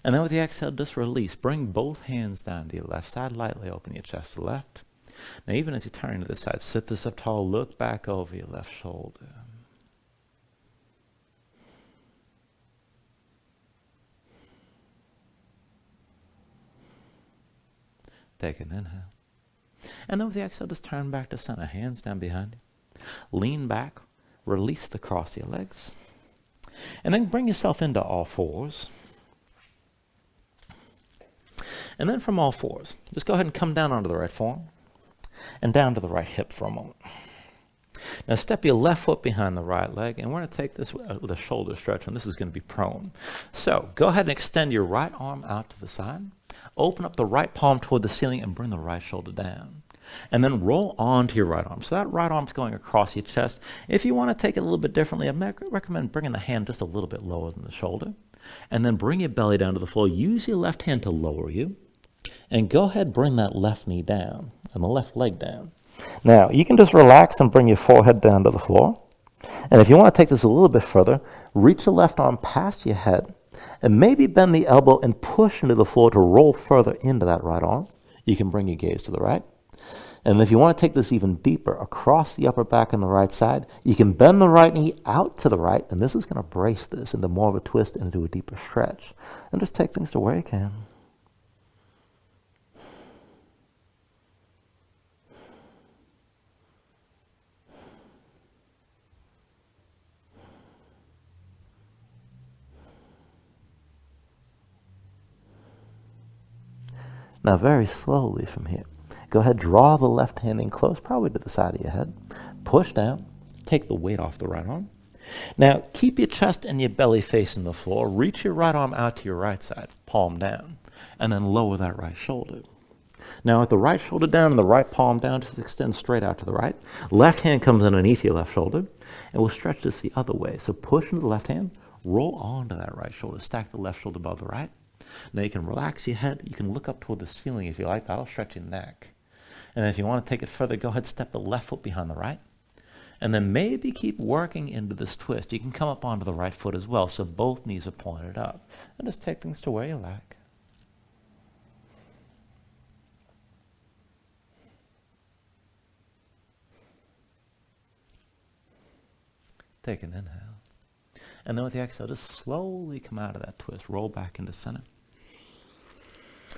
And then with the exhale, just release. Bring both hands down to your left side. Lightly open your chest to the left. Now even as you turn to the side, sit this up tall. Look back over your left shoulder. Take an inhale. And then with the exhale, just turn back to center. Hands down behind you. Lean back. Release the cross of your legs. And then bring yourself into all fours. And then from all fours, just go ahead and come down onto the right forearm and down to the right hip for a moment. Now step your left foot behind the right leg, and we're going to take this with a shoulder stretch, and this is going to be prone. So go ahead and extend your right arm out to the side. Open up the right palm toward the ceiling and bring the right shoulder down. And then roll onto your right arm. So that right arm's going across your chest. If you want to take it a little bit differently, I recommend bringing the hand just a little bit lower than the shoulder. And then bring your belly down to the floor. Use your left hand to lower you. And go ahead and bring that left knee down and the left leg down. Now, you can just relax and bring your forehead down to the floor. And if you want to take this a little bit further, reach the left arm past your head and maybe bend the elbow and push into the floor to roll further into that right arm. You can bring your gaze to the right. And if you want to take this even deeper across the upper back on the right side, you can bend the right knee out to the right, and this is going to brace this into more of a twist and into a deeper stretch. And just take things to where you can. Now very slowly from here, go ahead, draw the left hand in close, probably to the side of your head. Push down, take the weight off the right arm. Now keep your chest and your belly facing the floor. Reach your right arm out to your right side, palm down, and then lower that right shoulder. Now with the right shoulder down and the right palm down, just extend straight out to the right. Left hand comes underneath your left shoulder, and we'll stretch this the other way. So push into the left hand, roll onto that right shoulder, stack the left shoulder above the right. Now you can relax your head. You can look up toward the ceiling if you like. That'll stretch your neck. And if you want to take it further, go ahead, step the left foot behind the right. And then maybe keep working into this twist. You can come up onto the right foot as well, so both knees are pointed up. And just take things to where you like. Take an inhale. And then with the exhale, just slowly come out of that twist. Roll back into center.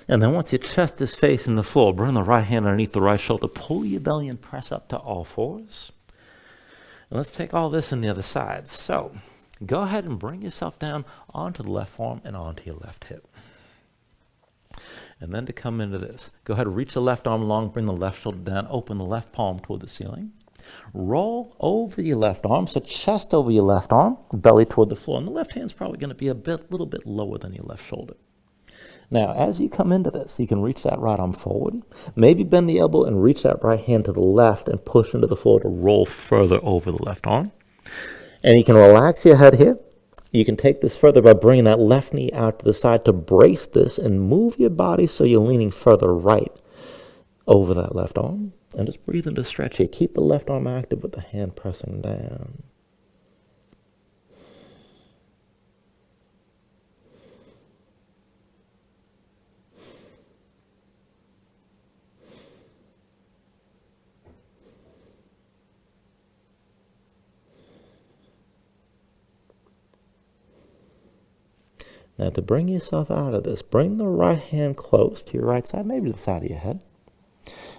And then once your chest is facing the floor, bring the right hand underneath the right shoulder. Pull your belly and press up to all fours. And let's take all this in the other side. So go ahead and bring yourself down onto the left arm and onto your left hip. And then to come into this, go ahead and reach the left arm along, bring the left shoulder down, open the left palm toward the ceiling. Roll over your left arm, so chest over your left arm, belly toward the floor. And the left hand's probably going to be a little bit lower than your left shoulder. Now, as you come into this, you can reach that right arm forward. Maybe bend the elbow and reach that right hand to the left and push into the floor to roll further over the left arm. And you can relax your head here. You can take this further by bringing that left knee out to the side to brace this and move your body so you're leaning further right over that left arm. And just breathe into stretch here. Keep the left arm active with the hand pressing down. Now to bring yourself out of this, bring the right hand close to your right side, maybe to the side of your head.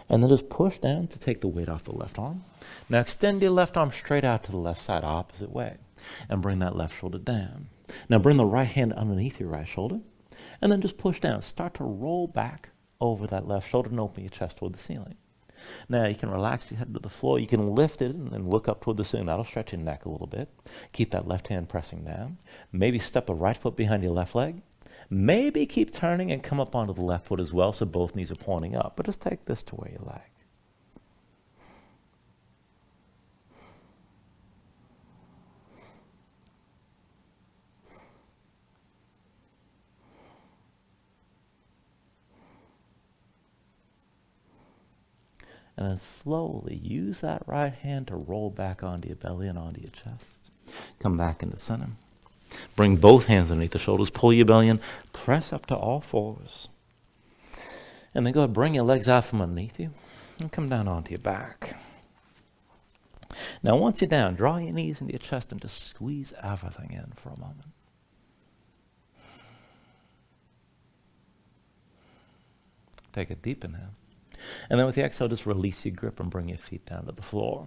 And then just push down to take the weight off the left arm. Now extend your left arm straight out to the left side, opposite way. And bring that left shoulder down. Now bring the right hand underneath your right shoulder. And then just push down. Start to roll back over that left shoulder and open your chest toward the ceiling. Now you can relax your head to the floor. You can lift it and look up toward the ceiling. That'll stretch your neck a little bit. Keep that left hand pressing down. Maybe step the right foot behind your left leg. Maybe keep turning and come up onto the left foot as well, so both knees are pointing up. But just take this to where you like. And then slowly use that right hand to roll back onto your belly and onto your chest. Come back into center. Bring both hands underneath the shoulders. Pull your belly in. Press up to all fours. And then go ahead, bring your legs out from underneath you and come down onto your back. Now, once you're down, draw your knees into your chest and just squeeze everything in for a moment. Take a deep inhale. And then with the exhale, just release your grip and bring your feet down to the floor.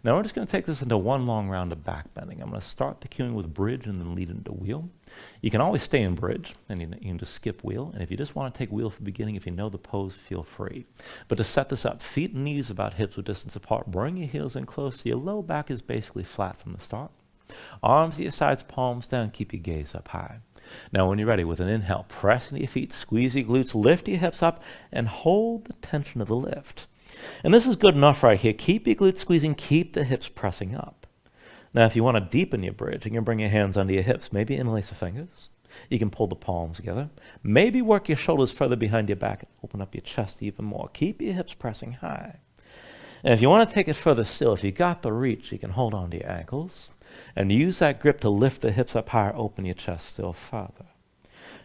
Now we're just going to take this into one long round of back bending. I'm going to start the cueing with bridge and then lead into wheel. You can always stay in bridge, and you can just skip wheel. And if you just want to take wheel for the beginning, if you know the pose, feel free. But to set this up, feet and knees about hips width distance apart. Bring your heels in close so your low back is basically flat from the start. Arms at your sides, palms down. Keep your gaze up high. Now when you're ready, with an inhale, press into your feet, squeeze your glutes, lift your hips up, and hold the tension of the lift. And this is good enough right here. Keep your glutes squeezing, keep the hips pressing up. Now if you want to deepen your bridge, you can bring your hands under your hips. Maybe interlace the fingers. You can pull the palms together. Maybe work your shoulders further behind your back and open up your chest even more. Keep your hips pressing high. And if you want to take it further still, if you got the reach, you can hold on to your ankles and use that grip to lift the hips up higher, open your chest still further.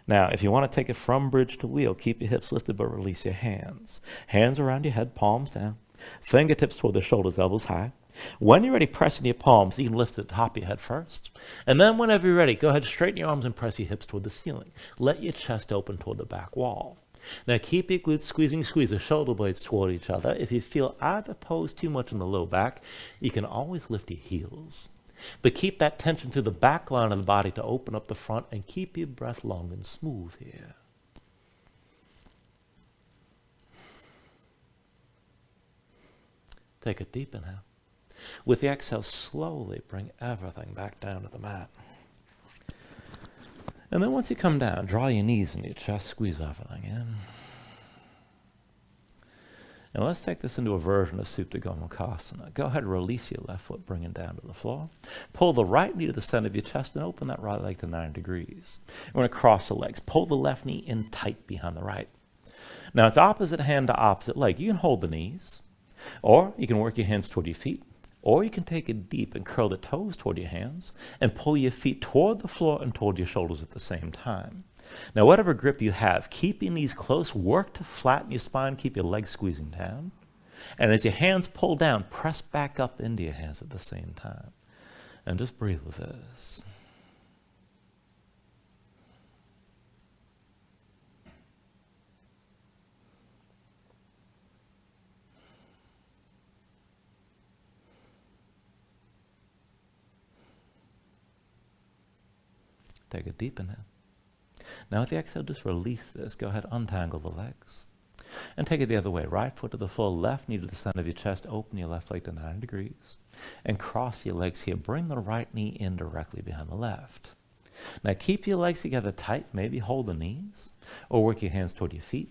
Now, if you want to take it from bridge to wheel, keep your hips lifted but release your hands. Hands around your head, palms down. Fingertips toward the shoulders, elbows high. When you're ready, press in your palms. You can lift the top of your head first. And then whenever you're ready, go ahead, straighten your arms and press your hips toward the ceiling. Let your chest open toward the back wall. Now keep your glutes squeezing, squeeze the shoulder blades toward each other. If you feel either pose too much in the low back, you can always lift your heels. But keep that tension through the back line of the body to open up the front, and keep your breath long and smooth here. Take a deep inhale. With the exhale, slowly bring everything back down to the mat. And then once you come down, draw your knees into your chest, squeeze everything in. And let's take this into a version of Supta Gomukhasana. Go ahead and release your left foot, bring it down to the floor. Pull the right knee to the center of your chest and open that right leg to 90 degrees. We're going to cross the legs. Pull the left knee in tight behind the right. Now it's opposite hand to opposite leg. You can hold the knees, or you can work your hands toward your feet, or you can take it deep and curl the toes toward your hands and pull your feet toward the floor and toward your shoulders at the same time. Now, whatever grip you have, keep your knees close, work to flatten your spine, keep your legs squeezing down. And as your hands pull down, press back up into your hands at the same time. And just breathe with this. Take a deep inhale. Now with the exhale, just release this. Go ahead, untangle the legs. And take it the other way. Right foot to the floor, left knee to the center of your chest. Open your left leg to 90 degrees. And cross your legs here. Bring the right knee in directly behind the left. Now keep your legs together tight. Maybe hold the knees. Or work your hands toward your feet.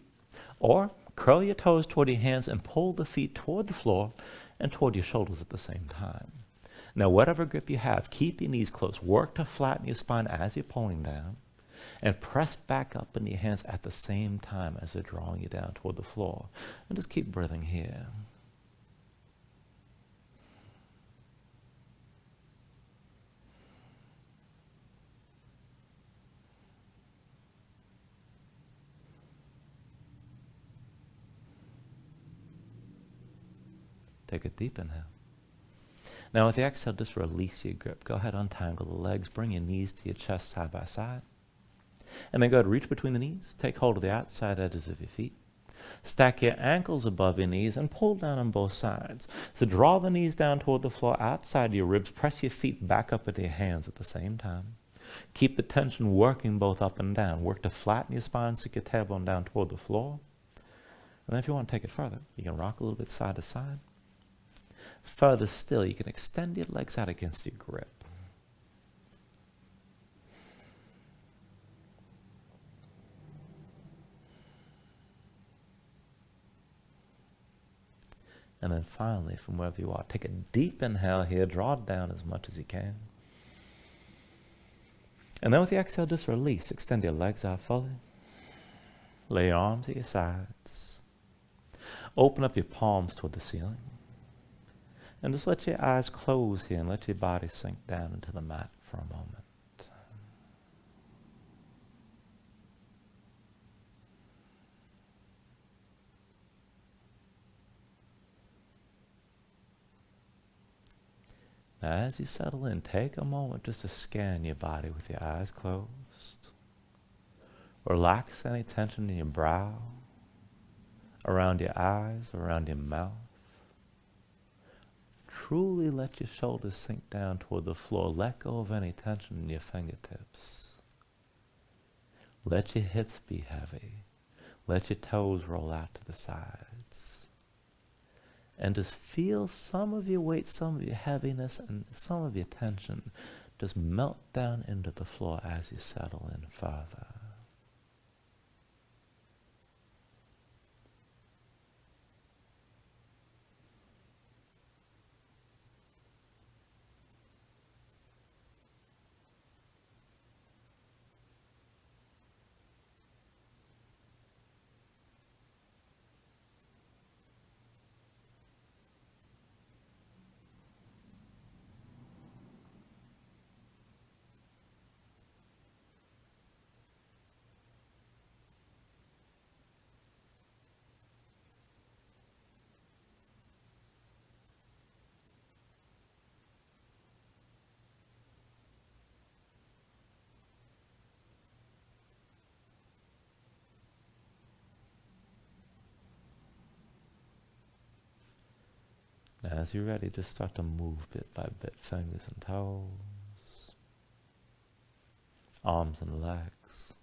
Or curl your toes toward your hands and pull the feet toward the floor and toward your shoulders at the same time. Now whatever grip you have, keep your knees close. Work to flatten your spine as you're pulling down. And press back up into your hands at the same time as they're drawing you down toward the floor. And just keep breathing here. Take a deep inhale. Now with the exhale, just release your grip. Go ahead, untangle the legs. Bring your knees to your chest side by side. And then go ahead, reach between the knees. Take hold of the outside edges of your feet. Stack your ankles above your knees and pull down on both sides. So draw the knees down toward the floor outside your ribs. Press your feet back up into your hands at the same time. Keep the tension working both up and down. Work to flatten your spine, sink your tailbone down toward the floor. And then if you want to take it further, you can rock a little bit side to side. Further still, you can extend your legs out against your grip. And then finally, from wherever you are, take a deep inhale here. Draw it down as much as you can. And then with the exhale, just release. Extend your legs out fully. Lay your arms at your sides. Open up your palms toward the ceiling. And just let your eyes close here and let your body sink down into the mat for a moment. Now as you settle in, take a moment just to scan your body with your eyes closed. Relax any tension in your brow, around your eyes, around your mouth. Truly let your shoulders sink down toward the floor. Let go of any tension in your fingertips. Let your hips be heavy. Let your toes roll out to the sides. And just feel some of your weight, some of your heaviness, and some of your tension just melt down into the floor as you settle in further. Now as you're ready, just start to move bit by bit, fingers and toes, arms and legs.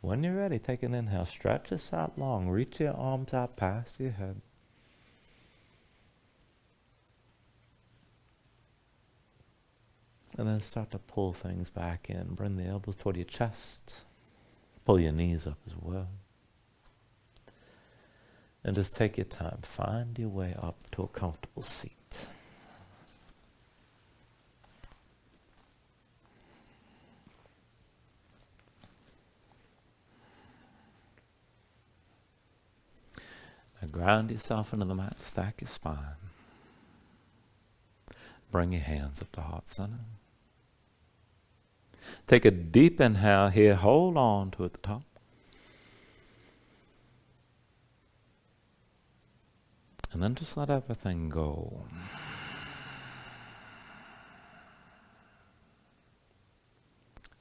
When you're ready, take an inhale, stretch this out long, reach your arms out past your head. And then start to pull things back in. Bring the elbows toward your chest. Pull your knees up as well. And just take your time. Find your way up to a comfortable seat. Now ground yourself into the mat. Stack your spine. Bring your hands up to heart center. Take a deep inhale here. Hold on to at the top. And then just let everything go.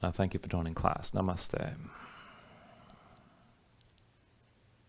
Now thank you for joining class. Namaste.